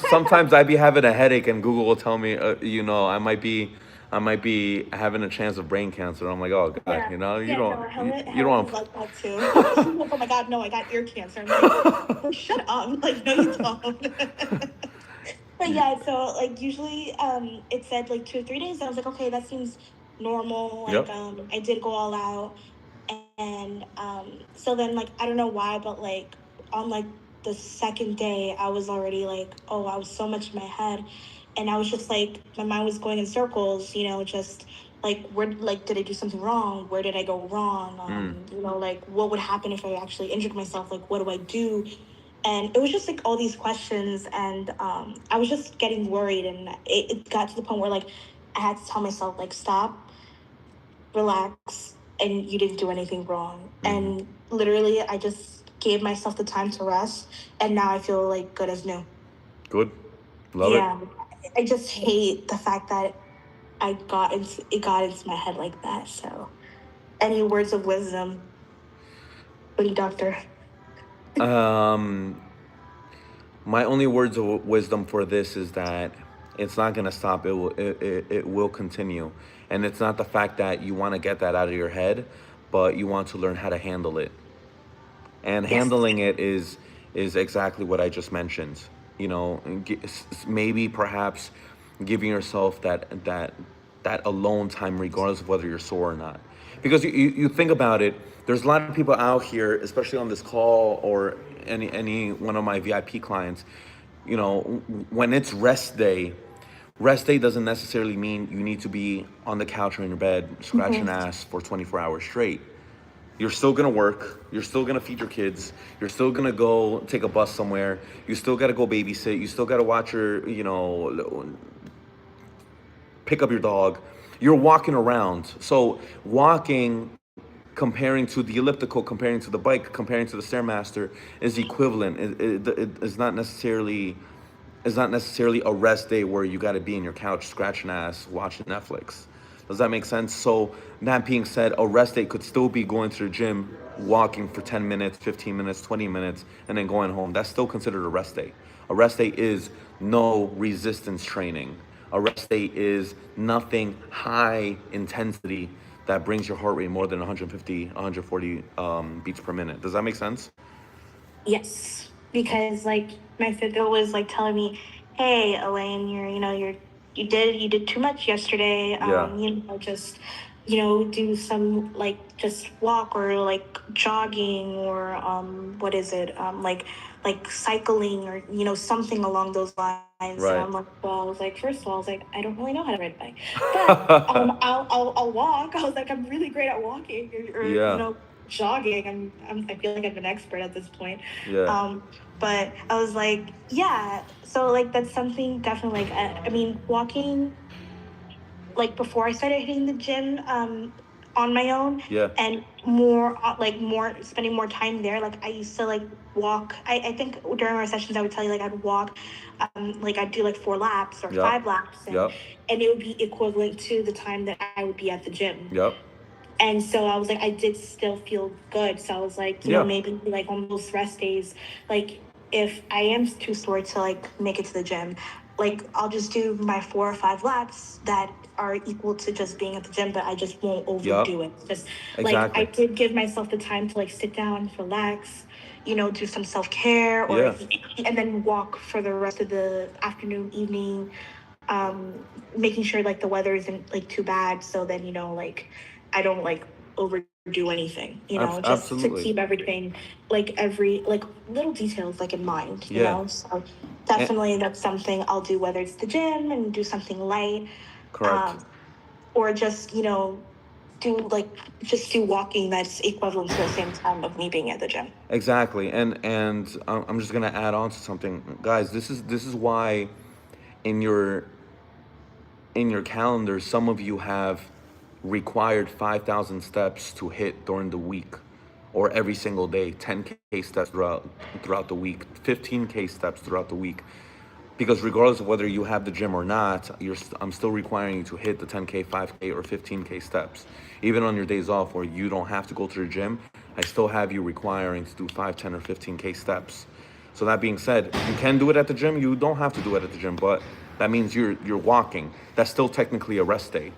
Sometimes I be having a headache, and Google will tell me, I might be having a chance of brain cancer. I'm like, oh God, Yeah. you Yeah, don't, no, you don't Helen want. is like that too. She's like, oh my God, no, I got ear cancer. I'm like, oh, shut up. Like, no, you don't. But yeah, so like usually it said like 2 or 3 days. I was like, okay, that seems normal. Like Yep. I did go all out. And so then like I don't know why, but like on like the second day I was already like, oh, I was so much in my head. And I was just like my mind was going in circles, just like where like did I do something wrong? Where did I go wrong? Like what would happen if I actually injured myself? Like what do I do? And it was just like all these questions, and I was just getting worried, and it got to the point where like I had to tell myself like stop, relax, and you didn't do anything wrong. And literally I just gave myself the time to rest, and now I feel like good as new. Good. Love Yeah, I just hate the fact that it got into my head like that. So any words of wisdom, buddy doctor? it. My only words of wisdom for this is that it's not gonna stop. It will continue, and it's not the fact that you want to get that out of your head, but you want to learn how to handle it. And Yes. handling it is exactly what I just mentioned. Maybe perhaps giving yourself that alone time, regardless of whether you're sore or not. Because you think about it, there's a lot of people out here, especially on this call or any one of my VIP clients. When it's rest day. Rest day doesn't necessarily mean you need to be on the couch or in your bed scratching ass for 24 hours straight. You're still gonna work. You're still gonna feed your kids. You're still gonna go take a bus somewhere. You still gotta go babysit. You still gotta watch your, pick up your dog. You're walking around. So walking, comparing to the elliptical, comparing to the bike, comparing to the stairmaster, is equivalent. It is not necessarily. It's not necessarily a rest day where you got to be in your couch scratching ass watching Netflix. Does that make sense? So that being said, a rest day could still be going to the gym walking for 10 minutes, 15 minutes, 20 minutes, and then going home. That's still considered a rest day. A rest day is no resistance training. A rest day is nothing high intensity that brings your heart rate more than 150, 140 beats per minute. Does that make sense? Yes, because like my physio was like telling me, "Hey, Elaine, you did too much yesterday. Yeah. Just do some like just walk or like jogging or what is it like cycling or something along those lines." And Right. I'm like, well, I was like, first of all, I was like, I don't really know how to ride a bike, but I'll walk. I was like, I'm really great at walking or Yeah. jogging. I feel like I'm an expert at this point. Yeah. But I was like, yeah. So like that's something definitely like I mean walking like before I started hitting the gym on my own Yeah. and more more spending more time there. Like I used to like walk. I think during our sessions I would tell you like I'd walk like I'd do like 4 laps or Yep. 5 laps Yep. and it would be equivalent to the time that I would be at the gym. Yep. And so I was like, I did still feel good. So I was like, Yeah. maybe like on those rest days, like if I am too sore to like make it to the gym, like I'll just do my 4 or 5 laps that are equal to just being at the gym, but I just won't overdo it. Just like Exactly. I did give myself the time to like sit down, relax, do some self-care or and then walk for the rest of the afternoon, evening, making sure like the weather isn't like too bad. So then, like I don't like overdo anything, just Absolutely. to keep everything like every like little details like in mind, Yeah. So definitely that's something I'll do, whether it's the gym and do something light, Correct. or just do walking that's equivalent to the same time of me being at the gym. Exactly. And I'm just gonna add on to something, guys. This is why in your calendar, some of you have required 5,000 steps to hit during the week or every single day, 10K steps throughout the week, 15K steps throughout the week. Because regardless of whether you have the gym or not, I'm still requiring you to hit the 10K, 5K, or 15K steps. Even on your days off where you don't have to go to the gym, I still have you requiring to do 5, 10, or 15K steps. So that being said, you can do it at the gym. You don't have to do it at the gym, but that means you're walking. That's still technically a rest day.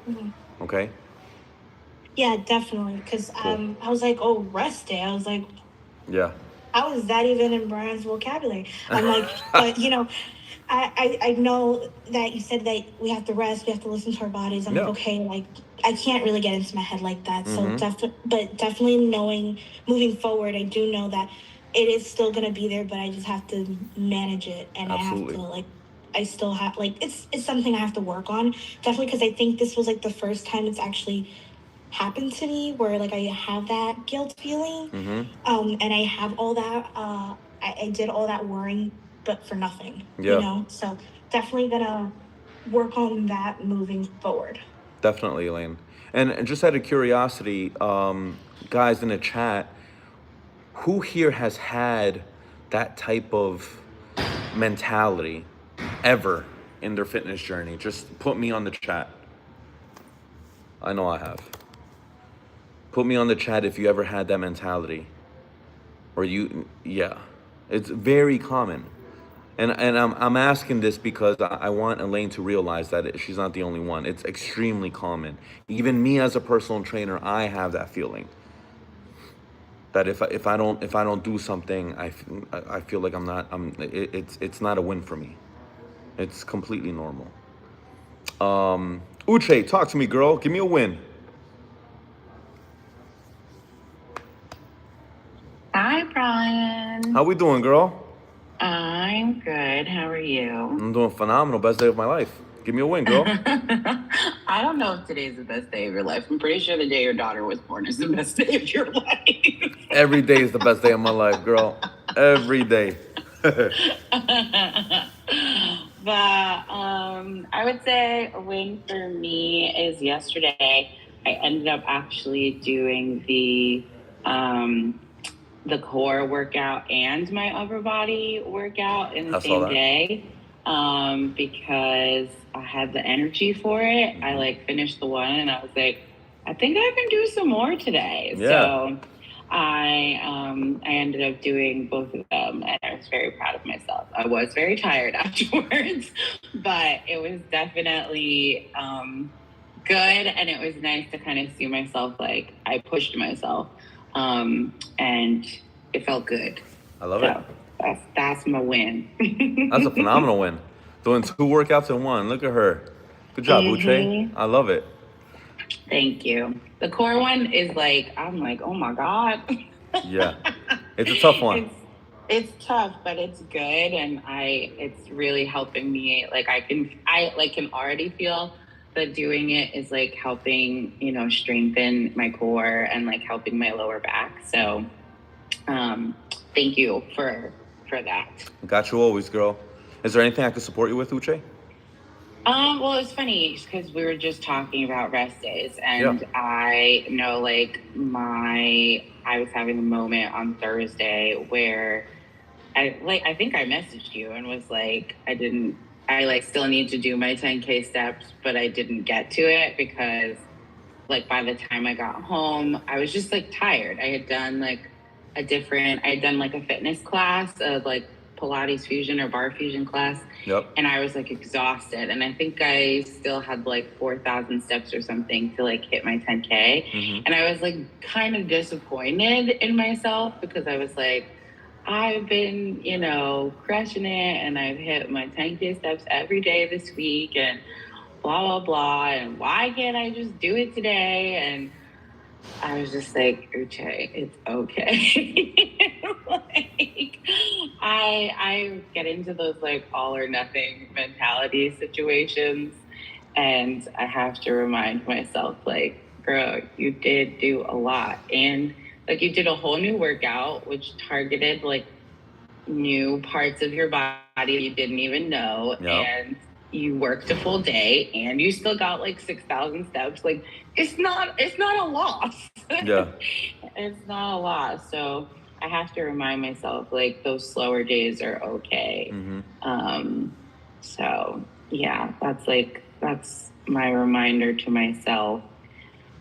Mhm. Okay? Yeah, definitely. Because Cool. I was like, oh, rest day. I was like, Yeah. how is that even in Brian's vocabulary? I'm like, but I know that you said that we have to rest, we have to listen to our bodies. I'm like, Yeah. okay, like I can't really get into my head like that. Mhm. So definitely knowing moving forward, I do know that it is still gonna be there, but I just have to manage it, and Absolutely. I have to like. I still have like it's something I have to work on, definitely, because I think this was like the first time it's actually happened to me where like I have that guilt feeling, and I have all that I did all that worrying but for nothing. Yeah. So definitely gonna work on that moving forward. Definitely, Elaine. And just out of curiosity, guys in the chat, who here has had that type of mentality ever in their fitness journey? Just put me on the chat. I know I have. Put me on the chat if you ever had that mentality. Or yeah. It's very common. And I'm asking this because I want Elaine to realize that she's not the only one. It's extremely common. Even me as a personal trainer, I have that feeling. That if I don't do something, I feel like it's not a win for me. It's completely normal. Uche, talk to me, girl. Give me a win. Hi, Brian. How we doing, girl? I'm good. How are you? I'm doing phenomenal. Best day of my life. Give me a win, girl. I don't know if today's the best day of your life. I'm pretty sure the day your daughter was born is the best day of your life. Every day is the best day of my life, girl. Every day. But I would say a win for me is yesterday. I ended up actually doing the core workout and my upper body workout in the same day, because I had the energy for it. I like finished the one and I was like, I think I can do some more today. Yeah. So I ended up doing both of them, and I was very proud of myself. I was very tired afterwards, but it was definitely good, and it was nice to kind of see myself, like, I pushed myself, and it felt good. I love it. That's my win. That's a phenomenal win. Doing 2 workouts in 1. Look at her. Good job, Uche. I love it. Thank you. The core one is like, I'm like, oh my God. Yeah. It's a tough one. It's tough, but it's good, and it's really helping me. Like, I can already feel that doing it is like helping, strengthen my core and like helping my lower back. So thank you for that. Got you always, girl. Is there anything I could support you with, Uche? Well, it's funny because we were just talking about rest days, and I know, like, I was having a moment on Thursday where I think I messaged you and was like, I still need to do my 10K steps, but I didn't get to it because, like, by the time I got home, I was just like tired. I had done like a fitness class, like Pilates fusion or bar fusion class. Yep. And I was like exhausted. And I think I still had like 4,000 steps or something to like hit my 10K. Mm-hmm. And I was like kind of disappointed in myself because I was like, I've been, crushing it, and I've hit my 10K steps every day this week and blah, blah, blah. And why can't I just do it today? And I was just like, Uche, it's okay. Like, I get into those like all or nothing mentality situations, and I have to remind myself, like, girl, you did do a lot. And like, you did a whole new workout, which targeted like new parts of your body you didn't even know. Yep. And you worked a full day, and you still got like 6,000 steps. Like, it's not a loss. Yeah. It's not a loss. So I have to remind myself, like, those slower days are okay. Mm-hmm. So yeah, that's my reminder to myself.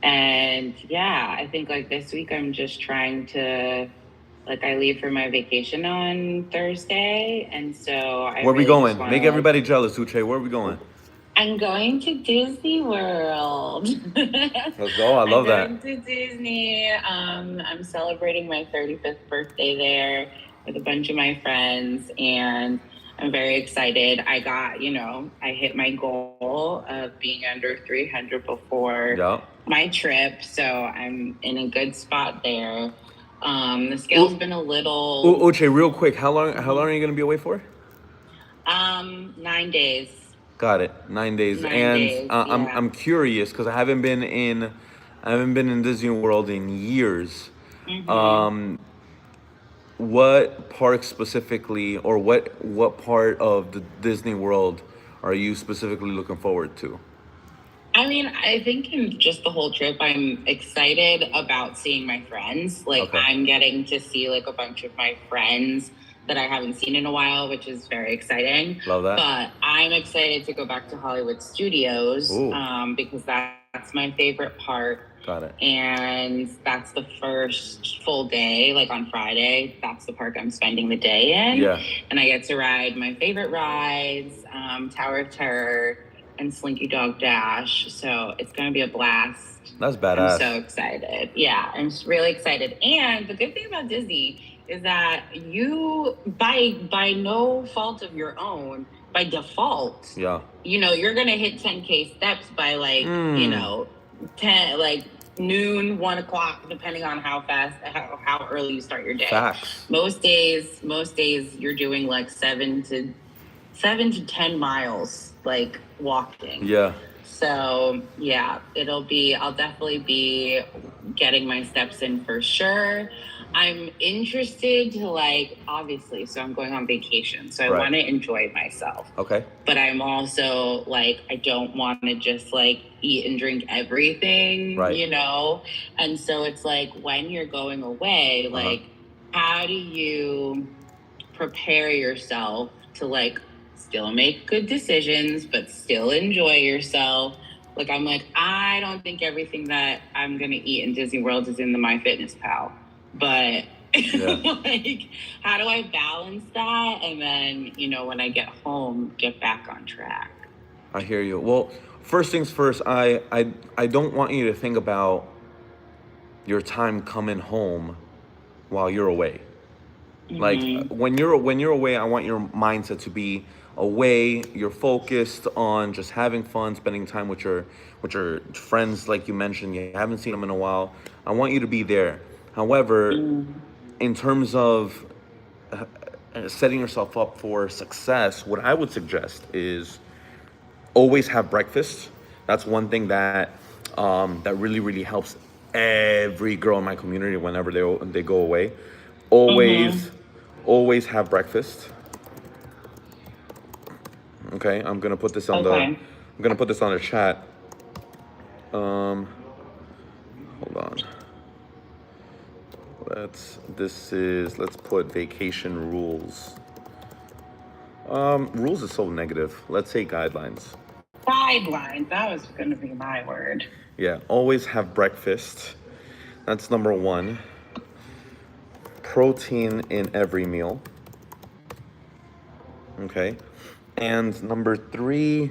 And yeah, I think like this week I'm just trying to, like, I leave for my vacation on Thursday, and so Where we going? Make everybody jealous, Uche. Where are we going? I'm going to Disney World. Let's go. I love that. I'm going to Disney. I'm celebrating my 35th birthday there with a bunch of my friends, and I'm very excited. I hit my goal of being under 300 before my trip, so I'm in a good spot there. The scale's been a little... Uche, real quick, how long are you going to be away for? 9 days. Got it. 9 days. 9 and days, yeah. I'm curious because I haven't been in Disney World in years. Mm-hmm. What park specifically, or what part of the Disney World are you specifically looking forward to? I mean, I think in just the whole trip, I'm excited about seeing my friends. Like, Okay. I'm getting to see like a bunch of my friends that I haven't seen in a while, which is very exciting. Love that. But I'm excited to go back to Hollywood Studios because that's my favorite part. Got it. And that's the first full day, like on Friday. That's the park I'm spending the day in. Yeah. And I get to ride my favorite rides, Tower of Terror and Slinky Dog Dash. So it's going to be a blast. That's badass. I'm so excited. Yeah, I'm just really excited. And the good thing about Disney is that you, by no fault of your own, by default, Yeah. you're going to hit 10K steps by like, 10, like noon, 1 o'clock, depending on how early you start your day. Facts. Most days you're doing like 7 to 10 miles, like walking. Yeah. So yeah, I'll definitely be getting my steps in for sure. I'm interested to obviously, so I'm going on vacation. So I want to enjoy myself. Okay. But I'm also I don't want to just eat and drink everything, And so it's when you're going away, how do you prepare yourself to still make good decisions, but still enjoy yourself Like, I'm like, I don't think everything that I'm going to eat in Disney World is in the MyFitnessPal. But, like, how do I balance that? And then, you know, when I get home, get back on track. I hear you. Well, first things first, I don't want you to think about your time coming home while you're away. Like when you're away, I want your mindset to be away. You're focused on just having fun, spending time with your friends, like you mentioned. You haven't seen them in a while. I want you to be there. However, in terms of setting yourself up for success, what I would suggest is always have breakfast. That's one thing that that really helps every girl in my community whenever they go away. Always have breakfast. Okay, I'm gonna put this on the chat. Hold on. Let's put vacation rules. Rules is so negative. Let's say guidelines. Guidelines, that was gonna be my word. Yeah, always have breakfast. That's number one. Protein in every meal. Okay. And number three,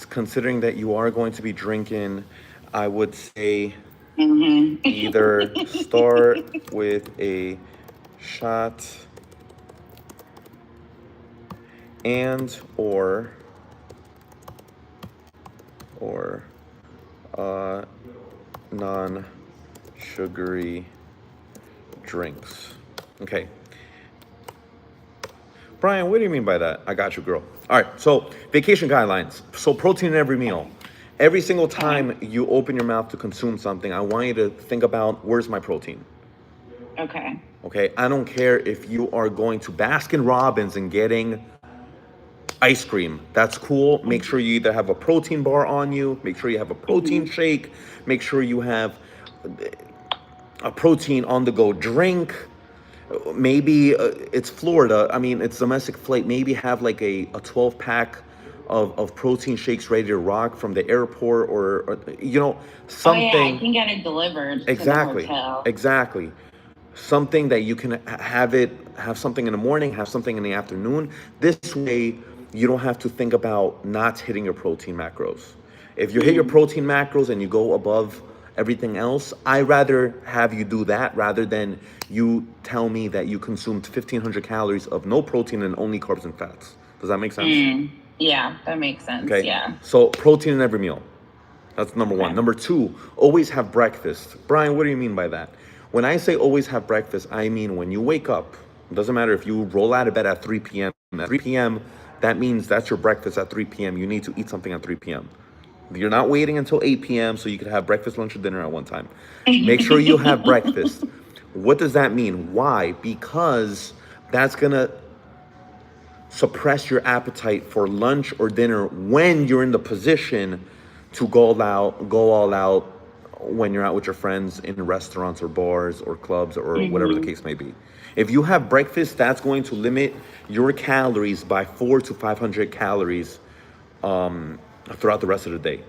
considering that you are going to be drinking, I would say either start with a shot and or non-sugary drinks. Okay. Brian, what do you mean by that? I got you, girl. All right, so vacation guidelines. So protein in every meal. Every single time you open your mouth to consume something, I want you to think about, where's my protein? Okay. Okay, I don't care if you are going to Baskin Robbins and getting ice cream. That's cool. Make sure you either have a protein bar on you, make sure you have a protein shake, make sure you have a protein on the go drink. Maybe it's Florida. I mean, it's domestic flight. Maybe have like a 12-pack of protein shakes ready to rock from the airport, or you know, something. Oh, yeah, I can get it delivered Exactly. to the hotel. Exactly. Something that you can have something in the morning, have something in the afternoon. This way, you don't have to think about not hitting your protein macros. If you hit your protein macros and you go above everything else, I'd rather have you do that rather than you tell me that you consumed 1,500 calories of no protein and only carbs and fats. Does that make sense? Yeah, that makes sense. Okay. Yeah. So protein in every meal. That's number one. Number two, always have breakfast. Brian, what do you mean by that? When I say always have breakfast, I mean when you wake up, it doesn't matter if you roll out of bed at 3 p.m. At 3 p.m., that means that's your breakfast at 3 p.m. You need to eat something at 3 p.m. You're not waiting until 8 p.m. so you could have breakfast, lunch, and dinner at one time. Make sure you have breakfast. What does that mean? Why? Because that's going to suppress your appetite for lunch or dinner when you're in the position to go all out when you're out with your friends in restaurants or bars or clubs or whatever the case may be. If you have breakfast, that's going to limit your calories by 400 to 500 calories throughout the rest of the day.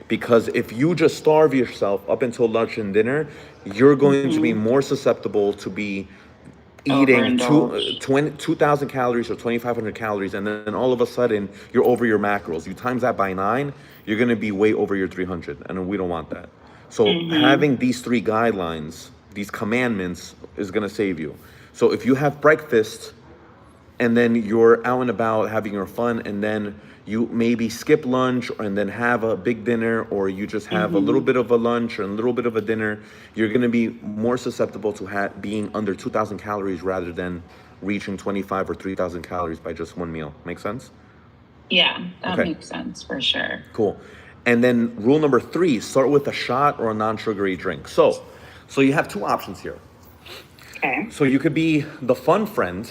Because if you just starve yourself up until lunch and dinner, you're going to be more susceptible to be eating 2,000 calories or 2,500 calories, and then all of a sudden you're over your macros. You times that by 9, you're going to be way over your 300, and we don't want that. So having these three guidelines, these commandments, is going to save you. So if you have breakfast and then you're out and about having your fun, and then you maybe skip lunch and then have a big dinner, or you just have a little bit of a lunch and a little bit of a dinner, you're going to be more susceptible to being under 2,000 calories rather than reaching 25 or 3,000 calories by just one meal. Make sense? Yeah, that makes sense for sure. Cool. And then rule number 3, start with a shot or a non-sugary drink. So you have two options here. Okay. So you could be the fun friend,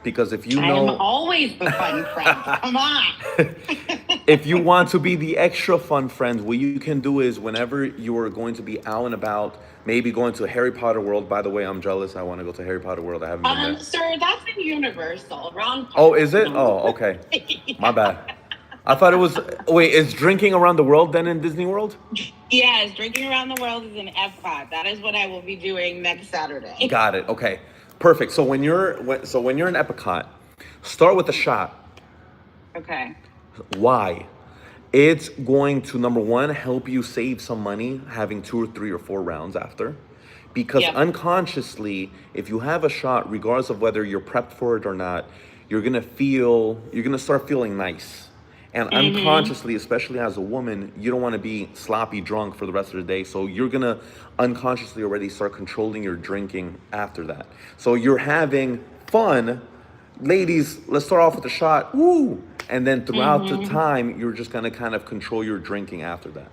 because if you know, I am always the fun friend. Come on. if you want to be the extra fun friend, what you can do is whenever you are going to be out and about, maybe going to Harry Potter World. By the way, I'm jealous. I want to go to Harry Potter World. I haven't been there. Sir, that's in Universal. Wrong part. Oh, is it? Oh, okay. My bad. I thought it was. Wait, is drinking around the world then in Disney World? Yes, drinking around the world is in Epcot. That is what I will be doing next Saturday. Got it. Okay, perfect. So when you're in Epcot, start with a shot. Okay. Why? It's going to, number one, help you save some money having 2 or 3 or 4 rounds after. Because Yep. unconsciously, if you have a shot, regardless of whether you're prepped for it or not, you're gonna start feeling nice. And unconsciously, especially as a woman, you don't want to be sloppy drunk for the rest of the day. So you're gonna unconsciously already start controlling your drinking after that. So you're having fun. Ladies, let's start off with a shot. Woo! And then throughout the time, you're just gonna kind of control your drinking after that.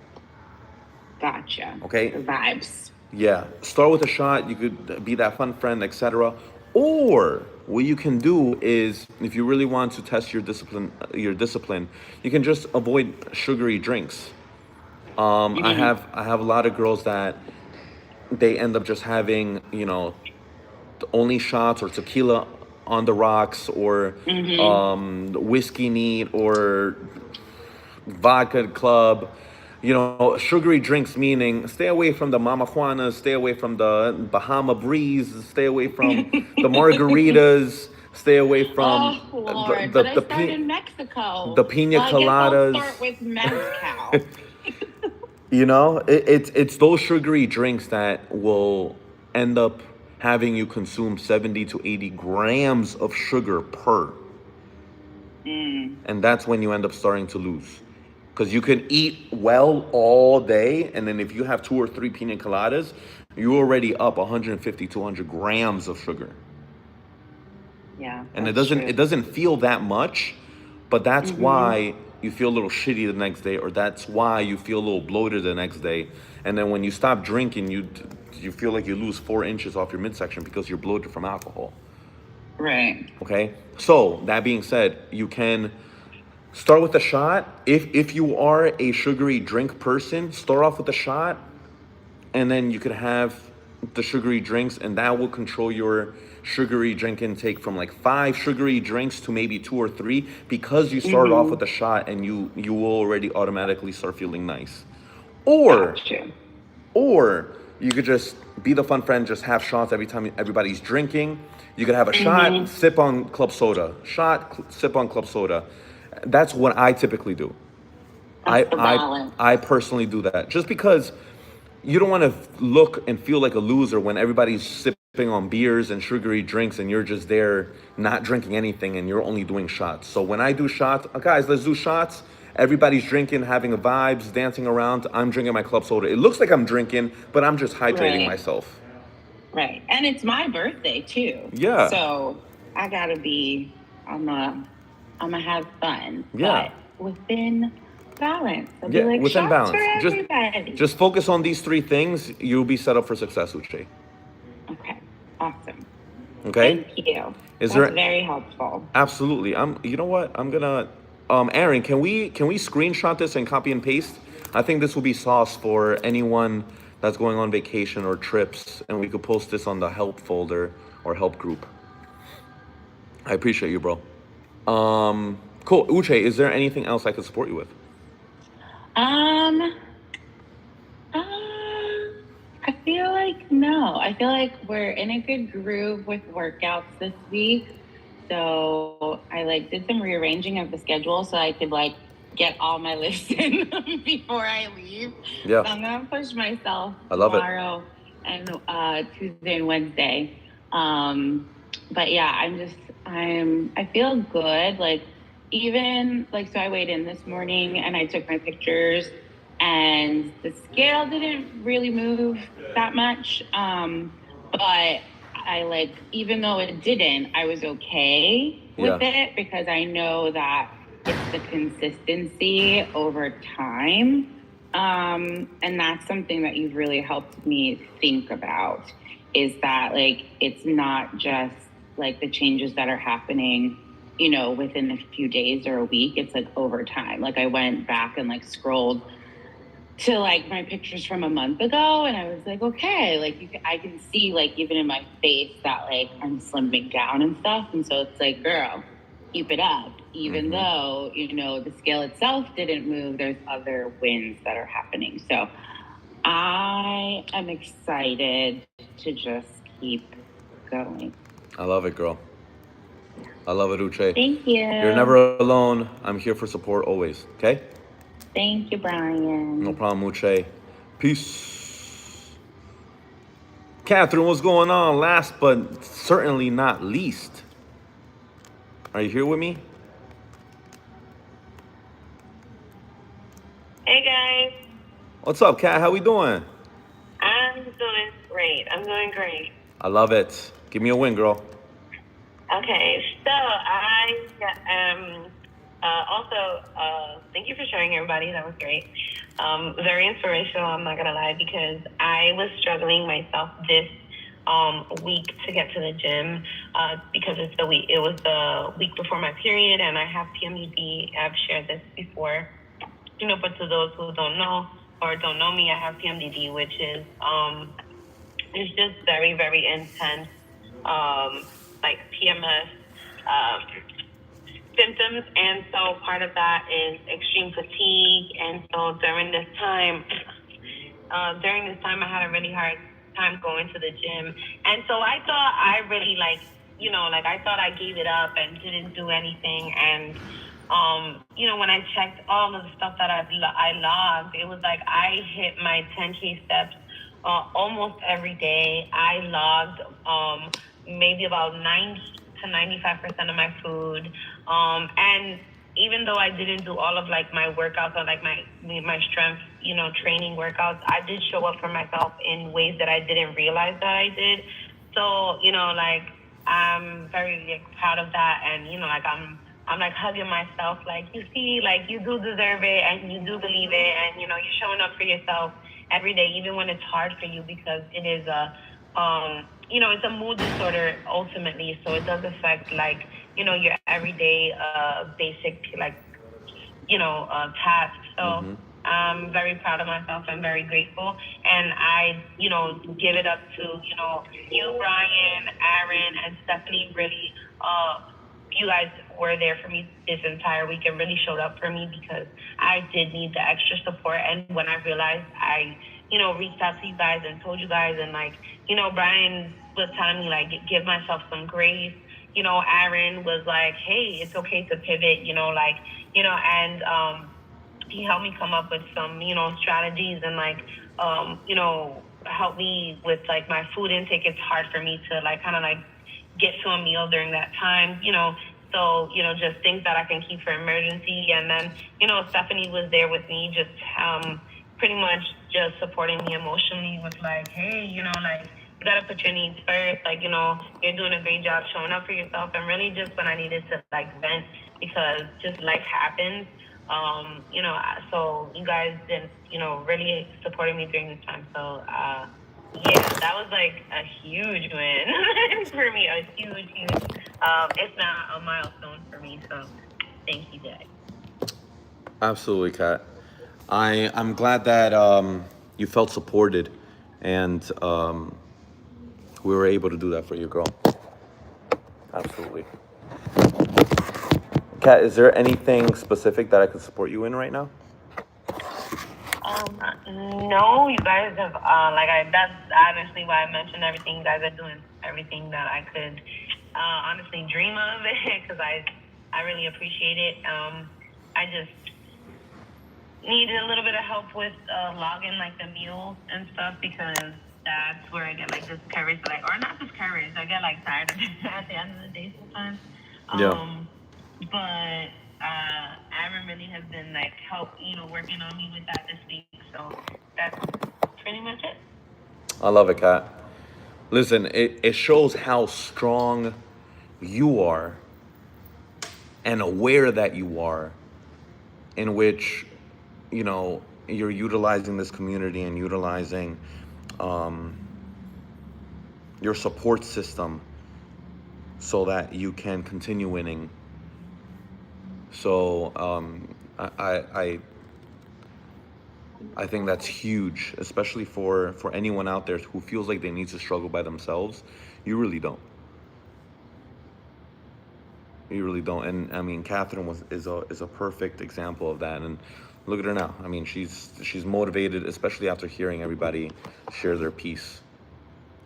Gotcha. Okay. The vibes. Yeah, start with a shot. You could be that fun friend, etc. Or what you can do is, if you really want to test your discipline, you can just avoid sugary drinks. I have a lot of girls that they end up just having, only shots or tequila on the rocks, or whiskey neat, or vodka club. Sugary drinks, meaning stay away from the Mama Juanas, stay away from the Bahama Breeze, stay away from the margaritas, stay away from Oh Lord! But I started in Mexico. the pina Well, I guess I'll coladas. start with mezcal. It's those sugary drinks that will end up having you consume 70 to 80 grams of sugar per. And that's when you end up starting to lose. Because you can eat well all day, and then if you have 2 or 3 pina coladas, you're already up 150, 200 grams of sugar. Yeah. And that's true. it doesn't feel that much, but that's why you feel a little shitty the next day, or that's why you feel a little bloated the next day. And then when you stop drinking, you feel like you lose 4 inches off your midsection because you're bloated from alcohol. Right. Okay? So, that being said, you can start with a shot. If you are a sugary drink person, start off with a shot, and then you could have the sugary drinks, and that will control your sugary drink intake from like 5 sugary drinks to maybe 2 or 3, because you started off with a shot, and you will already automatically start feeling nice. Gotcha. Or you could just be the fun friend, just have shots every time everybody's drinking. You could have a shot, sip on club soda. Shot, sip on club soda. That's what I typically do. That's the balance. I personally do that. Just because you don't want to look and feel like a loser when everybody's sipping on beers and sugary drinks and you're just there not drinking anything and you're only doing shots. So when I do shots, guys, let's do shots. Everybody's drinking, having the vibes, dancing around. I'm drinking my club soda. It looks like I'm drinking, but I'm just hydrating myself. Right. And it's my birthday too. Yeah. So I gotta be, I'm gonna have fun. Yeah. But within balance. I'll Yeah, be like, within shots balance. for everybody. Just focus on these 3 things. You'll be set up for success, Uche. Okay. Awesome. Okay? Thank you. Is That's there- very helpful. Absolutely. You know what? I'm gonna, Aaron, can we screenshot this and copy and paste? I think this will be sauce for anyone that's going on vacation or trips, and we could post this on the help folder or help group. I appreciate you, bro. Cool. Uche, is there anything else I could support you with? I feel like no. I feel like we're in a good groove with workouts this week. So I did some rearranging of the schedule so I could get all my lifts in before I leave. Yeah. So I'm gonna push myself I love it. tomorrow and Tuesday and Wednesday. But yeah, I feel good. So I weighed in this morning and I took my pictures and the scale didn't really move that much. But I even though it didn't, I was okay with it because I know that it's the consistency over time. And that's something that you've really helped me think about, is that it's not just the changes that are happening, within a few days or a week. It's over time. I went back and scrolled to my pictures from a month ago, and I was okay, I can see even in my face that I'm slimming down and stuff. And so it's girl, keep it up, even though, you know, the scale itself didn't move, there's other wins that are happening. So I am excited to just keep going. I love it, girl. I love it, Uche. Thank you. You're never alone. I'm here for support always, okay? Thank you, Brian. No problem, Uche. Peace. Catherine, what's going on? Last but certainly not least. Are you here with me? Hey guys, What's up, Kat? How we doing? I'm doing great. I'm doing great. I love it. Give me a win, girl. Okay, so I also thank you for sharing, everybody. That was great. Very inspirational. I'm not gonna lie, because I was struggling myself this week to get to the gym because it was the week before my period, and I have PMDD. I've shared this before, you know, but to those who don't know or don't know me, I have PMDD, which is it's just very, very intense, like PMS symptoms. And so part of that is extreme fatigue. And so during this time, I had a really hard time going to the gym. And so I thought I really I thought I gave it up and didn't do anything. And when I checked all of the stuff that I logged, it was like I hit my 10K steps almost every day. I logged maybe about 90 to 95% of my food. And even though I didn't do all of like my workouts or like my strength, training workouts, I did show up for myself in ways that I didn't realize that I did. So, I'm very proud of that. And, I'm like hugging myself, like, you see, like you do deserve it and you do believe it. And, you're showing up for yourself every day, even when it's hard for you, because it is it's a mood disorder ultimately. So it does affect your everyday basic tasks. So I'm very proud of myself. I'm very grateful. And I, give it up to, you, Brian, Aaron, and Stephanie. Really, you guys were there for me this entire week and really showed up for me, because I did need the extra support. And when I realized, I, reached out to you guys and told you guys, and Brian was telling me give myself some grace. Aaron was like, hey, it's okay to pivot, and he helped me come up with some, strategies and help me with my food intake. It's hard for me to get to a meal during that time, so, just things that I can keep for emergency. And then, Stephanie was there with me, just pretty much just supporting me emotionally with hey, you gotta put your needs first. You're doing a great job showing up for yourself. And really just when I needed to vent, because just life happens. So you guys been, really supporting me during this time. So, that was a huge win for me, a huge, it's not a milestone for me. So thank you guys. Absolutely, Kat. I'm glad that you felt supported, and we were able to do that for you, girl. Absolutely. Kat, is there anything specific that I could support you in right now? No, you guys have that's honestly why I mentioned everything. You guys are doing everything that I could honestly dream of, because I really appreciate it. I just needed a little bit of help with logging the meals and stuff, because that's where I get discouraged, or not discouraged. I get tired of it at the end of the day sometimes. But Aaron really has been working on me with that this week. So that's pretty much it. I love it, Kat. Listen, it shows how strong you are and aware that you are, in which, you're utilizing this community and utilizing your support system so that you can continue winning. So I think that's huge, especially for anyone out there who feels like they need to struggle by themselves. You really don't. You really don't. And I mean, Catherine is a perfect example of that. And look at her now. I mean, she's motivated, especially after hearing everybody share their piece,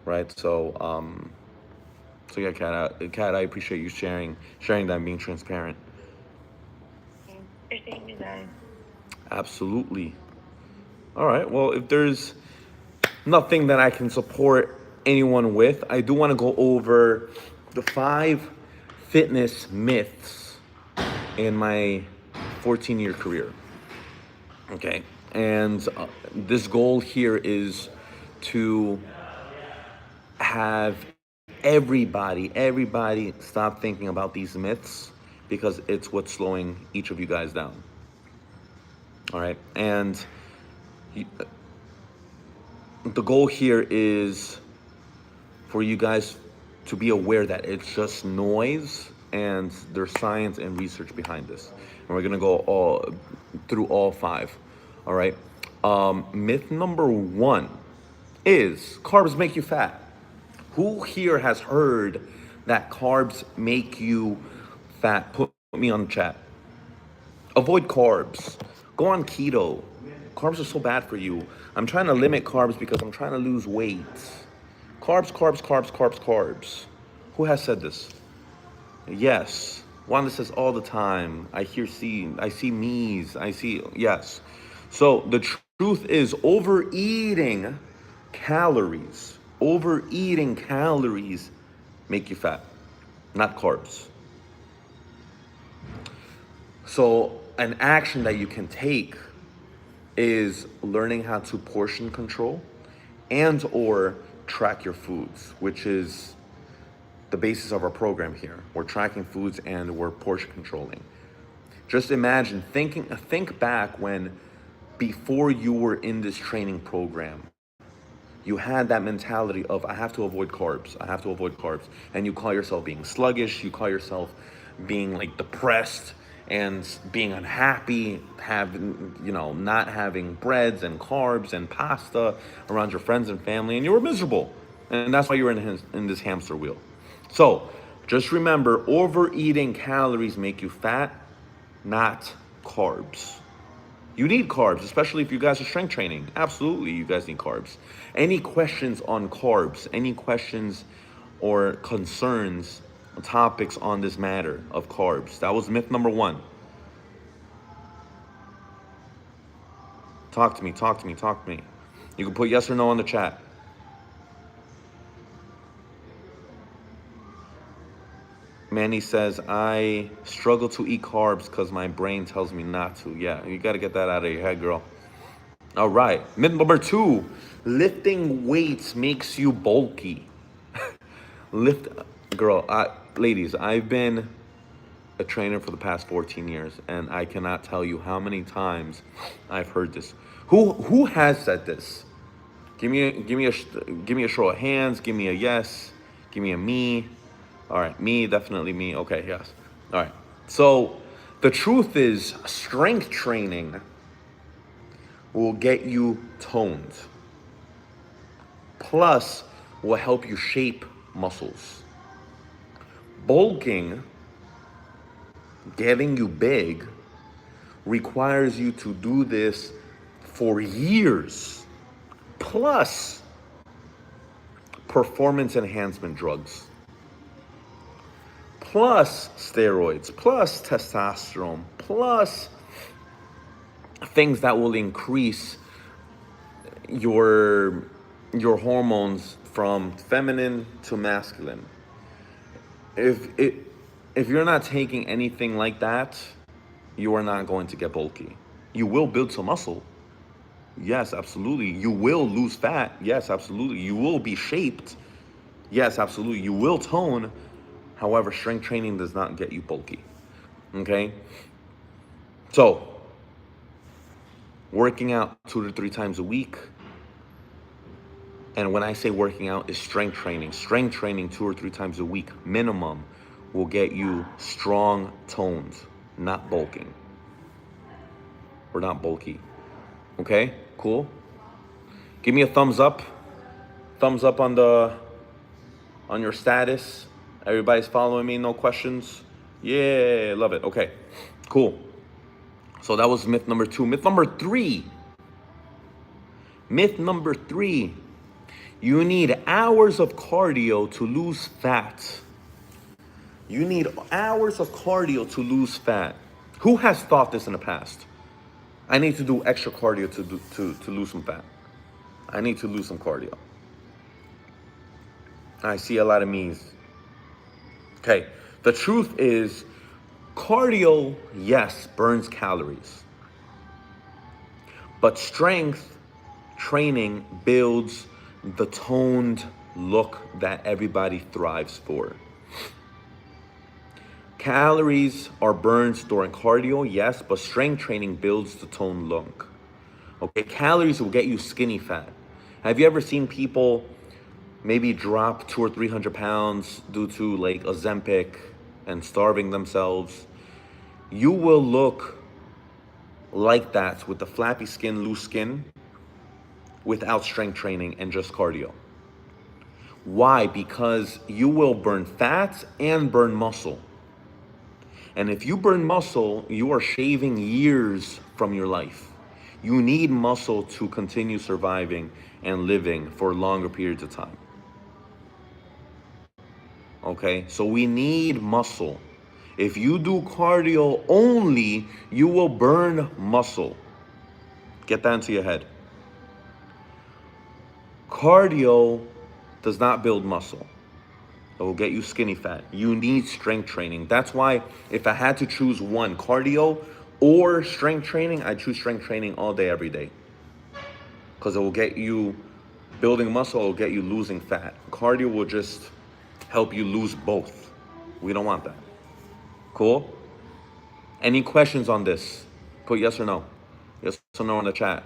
right? So yeah, Kat, I appreciate you sharing that and being transparent. Appreciate you guys. Absolutely. All right. Well, if there's nothing that I can support anyone with, I do want to go over the 5 fitness myths in my 14-year career. Okay. And this goal here is to have everybody stop thinking about these myths, because it's what's slowing each of you guys down. All right. And the goal here is for you guys to be aware that it's just noise and there's science and research behind this. And we're gonna go through all 5. All right. Myth number 1 is carbs make you fat. Who here has heard that carbs make you fat? Put me on the chat. Avoid carbs. Go on keto. Carbs are so bad for you. I'm trying to limit carbs because I'm trying to lose weight. Carbs. Who has said this? Yes. Wanda says all the time. I see me's. Yes. So the truth is, overeating calories make you fat, not carbs. So an action that you can take is learning how to portion control and or track your foods, which is the basis of our program here. We're tracking foods and we're portion controlling. Just imagine, think back when, before you were in this training program, you had that mentality of, I have to avoid carbs. And you call yourself being sluggish, you call yourself being like depressed and being unhappy, not having breads and carbs and pasta around your friends and family, and you were miserable. And that's why you were in this hamster wheel. So just remember, overeating calories make you fat, not carbs. You need carbs, especially if you guys are strength training. Absolutely, you guys need carbs. Any questions on carbs? Any questions or concerns, topics on this matter of carbs? That was myth number 1. Talk to me. You can put yes or no on the chat. Manny says, I struggle to eat carbs because my brain tells me not to. Yeah, you got to get that out of your head, girl. All right. Myth number 2, lifting weights makes you bulky. Ladies, I've been a trainer for the past 14 years, and I cannot tell you how many times I've heard this. Who has said this? Give me a show of hands. Give me a yes. Give me a me. All right, me, definitely me. Okay, yes. All right. So the truth is, strength training will get you toned. Plus, will help you shape muscles. Bulking, getting you big, requires you to do this for years. Plus, performance enhancement drugs. Plus steroids, plus testosterone, plus things that will increase your hormones from feminine to masculine. If you're not taking anything like that, you are not going to get bulky. You will build some muscle. Yes, absolutely. You will lose fat. Yes, absolutely. You will be shaped. Yes, absolutely. You will tone. However, strength training does not get you bulky. Okay? So, working out 2 to 3 times a week. And when I say working out, is strength training. Strength training 2 or 3 times a week minimum will get you strong toned, not bulking. We're not bulky. Okay? Cool? Give me a thumbs up. Thumbs up on your status. Everybody's following me, no questions. Yeah, love it. Okay, cool. So that was myth number 2. Myth number 3. Myth number 3. You need hours of cardio to lose fat. You need hours of cardio to lose fat. Who has thought this in the past? I need to do extra cardio to lose some fat. I need to lose some cardio. I see a lot of me's. Okay, the truth is, cardio, yes, burns calories. But strength training builds the toned look that everybody thrives for. Calories are burned during cardio, yes, but strength training builds the toned look. Okay, calories will get you skinny fat. Have you ever seen people maybe drop 200 or 300 pounds due to like Ozempic and starving themselves? You will look like that with the flappy skin, loose skin, without strength training and just cardio. Why? Because you will burn fat and burn muscle. And if you burn muscle, you are shaving years from your life. You need muscle to continue surviving and living for longer periods of time. Okay, so we need muscle. If you do cardio only, you will burn muscle. Get that into your head. Cardio does not build muscle. It will get you skinny fat. You need strength training. That's why if I had to choose one, cardio or strength training, I choose strength training all day, every day. Because it will get you building muscle, it will get you losing fat. Cardio will just help you lose both. We don't want that. Cool? Any questions on this? Put yes or no. Yes or no in the chat.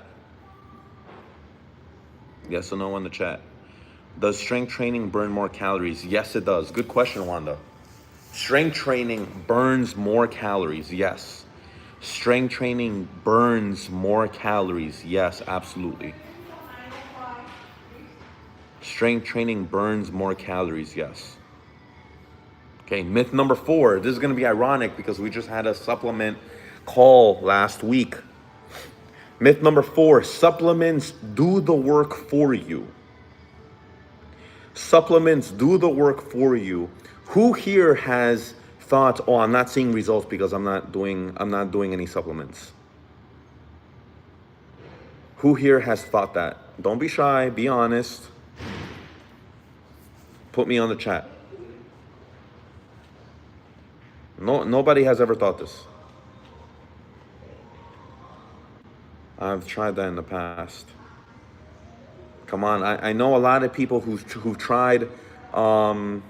Yes or no in the chat. Does strength training burn more calories? Yes, it does. Good question, Wanda. Strength training burns more calories. Yes. Strength training burns more calories. Yes, absolutely. Strength training burns more calories. Yes. Okay, myth number 4. This is going to be ironic because we just had a supplement call last week. Myth number 4. Supplements do the work for you. Supplements do the work for you. Who here has thought, oh, I'm not seeing results because I'm not doing any supplements? Who here has thought that? Don't be shy, be honest. Put me on the chat. No, nobody has ever thought this. I've tried that in the past. Come on, I know a lot of people who've tried. Oh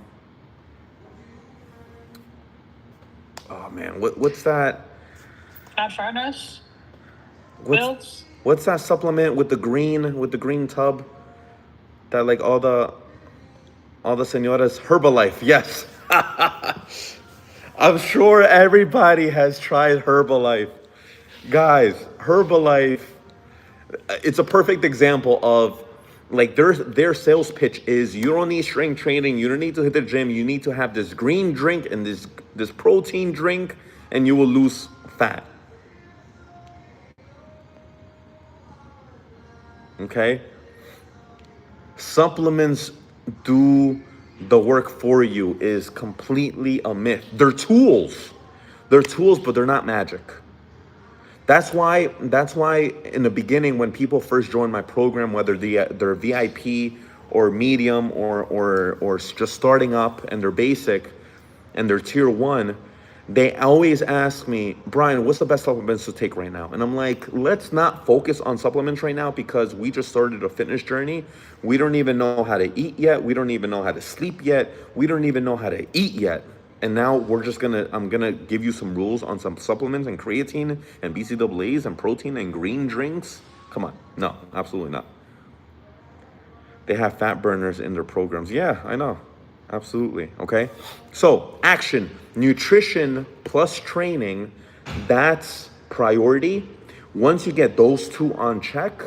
man, what's that? Fat furnace. What's that supplement with the green tub? That like all the senoras, Herbalife. Yes. I'm sure everybody has tried Herbalife. Guys, Herbalife, it's a perfect example of like their sales pitch is you don't need strength training, you don't need to hit the gym, you need to have this green drink and this protein drink and you will lose fat. Okay? Supplements do the work for you is completely a myth. They're tools. They're tools, but they're not magic. That's why in the beginning when people first join my program, whether they're VIP or medium or just starting up and they're basic and they're tier 1, they always ask me, Brian, what's the best supplements to take right now? And I'm like, let's not focus on supplements right now because we just started a fitness journey. We don't even know how to eat yet. We don't even know how to sleep yet. We don't even know how to eat yet. And now I'm gonna give you some rules on some supplements and creatine and BCAAs and protein and green drinks. Come on, no, absolutely not. They have fat burners in their programs. Yeah, I know, absolutely, okay? So action, nutrition plus training, that's priority. Once you get those 2 on check,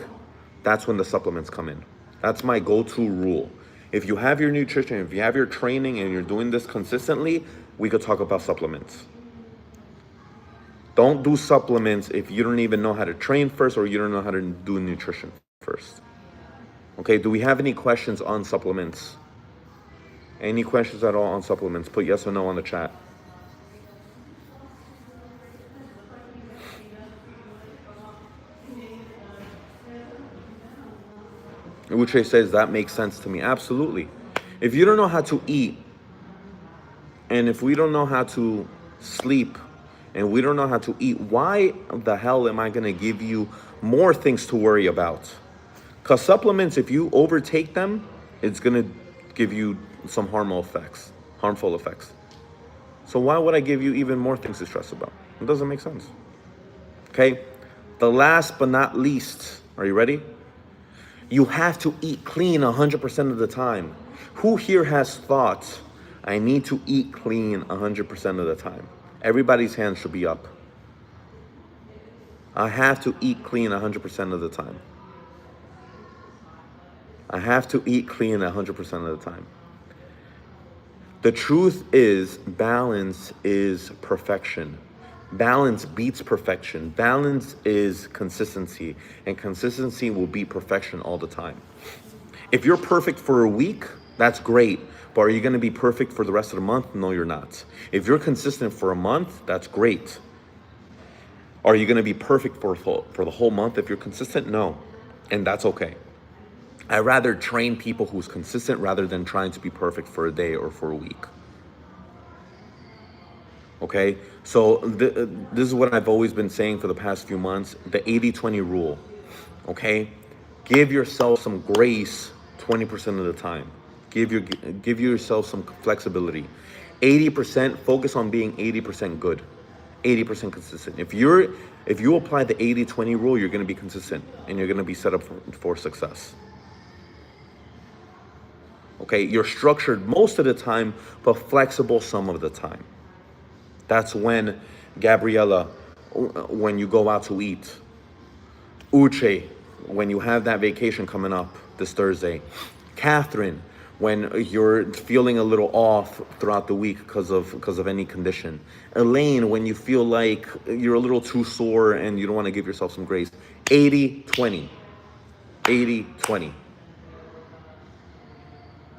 that's when the supplements come in. That's my go-to rule. If you have your nutrition, if you have your training and you're doing this consistently, we could talk about supplements. Don't do supplements if you don't even know how to train first or you don't know how to do nutrition first. Okay, do we have any questions on supplements? Any questions at all on supplements? Put yes or no on the chat. Uche says that makes sense to me. Absolutely. If you don't know how to eat, and if we don't know how to sleep, and we don't know how to eat, why the hell am I going to give you more things to worry about? Because supplements, if you overtake them, it's going to give you some harmful effects. So why would I give you even more things to stress about? It doesn't make sense. Okay? The last but not least, are you ready? You have to eat clean 100% of the time. Who here has thought, I need to eat clean 100% of the time? Everybody's hand should be up. I have to eat clean 100% of the time. I have to eat clean 100% of the time. The truth is, balance is perfection. Balance beats perfection. Balance is consistency, and consistency will beat perfection all the time. If you're perfect for a week, that's great. But are you going to be perfect for the rest of the month? No, you're not. If you're consistent for a month, that's great. Are you going to be perfect for the whole month if you're consistent? No. And that's okay. I'd rather train people who's consistent rather than trying to be perfect for a day or for a week. Okay? So this is what I've always been saying for the past few months, the 80-20 rule. Okay? Give yourself some grace 20% of the time. Give yourself some flexibility. 80%, focus on being 80% good. 80% consistent. If you apply the 80-20 rule, you're going to be consistent and you're going to be set up for success. Okay, you're structured most of the time, but flexible some of the time. That's when, Gabriella, when you go out to eat. Uche, when you have that vacation coming up this Thursday. Catherine, when you're feeling a little off throughout the week because of any condition. Elaine, when you feel like you're a little too sore and you don't want to give yourself some grace. 80-20. 80-20.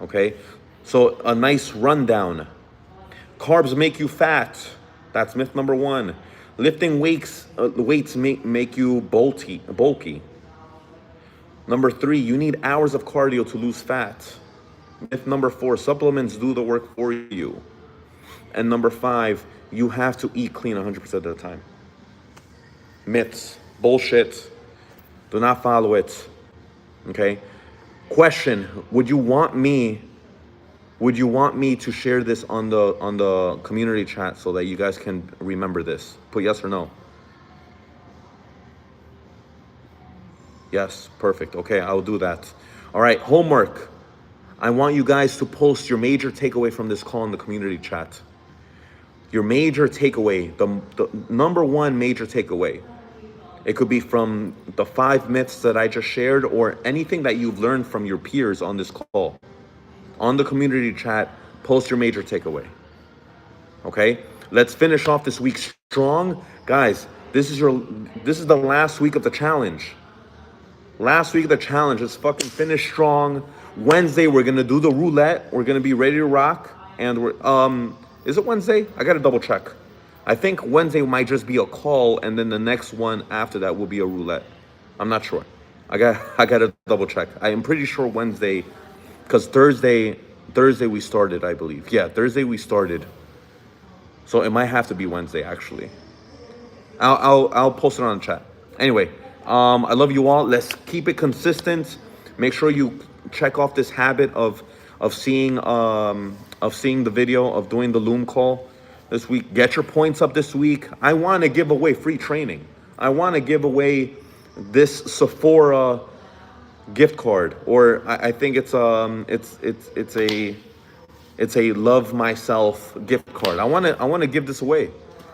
Okay? So a nice rundown. Carbs make you fat. That's myth number 1. Lifting weights make you bulky. Number 3, you need hours of cardio to lose fat. Myth number 4, supplements do the work for you. And number 5, you have to eat clean 100% of the time. Myths, bullshit. Do not follow it. Okay? Question, would you want me to share this on the community chat so that you guys can remember this? Put yes or no. Yes, perfect. Okay, I'll do that. All right, homework. I want you guys to post your major takeaway from this call in the community chat. Your major takeaway, the number 1 major takeaway. It could be from the 5 myths that I just shared or anything that you've learned from your peers on this call. On the community chat, post your major takeaway. Okay? Let's finish off this week strong. Guys, this is the last week of the challenge. Last week of the challenge. Let's fucking finish strong. Wednesday, we're gonna do the roulette. We're gonna be ready to rock. And we're is it Wednesday? I gotta double check. I think Wednesday might just be a call, and then the next one after that will be a roulette. I'm not sure. I gotta double check. I am pretty sure Wednesday, because Thursday we started, I believe. Yeah, Thursday we started. So it might have to be Wednesday actually. I'll post it on the chat. Anyway, I love you all. Let's keep it consistent. Make sure you check off this habit of seeing the video, of doing the Loom call this week. Get your points up this week. I want to give away free training. I want to give away this Sephora gift card, or I think it's a Love Myself gift card. I want to give this away.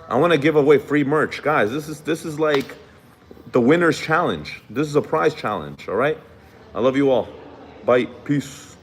I want to give away free merch, guys. This is like the winner's challenge. This is a prize challenge. All right. I love you all. Bye. Peace.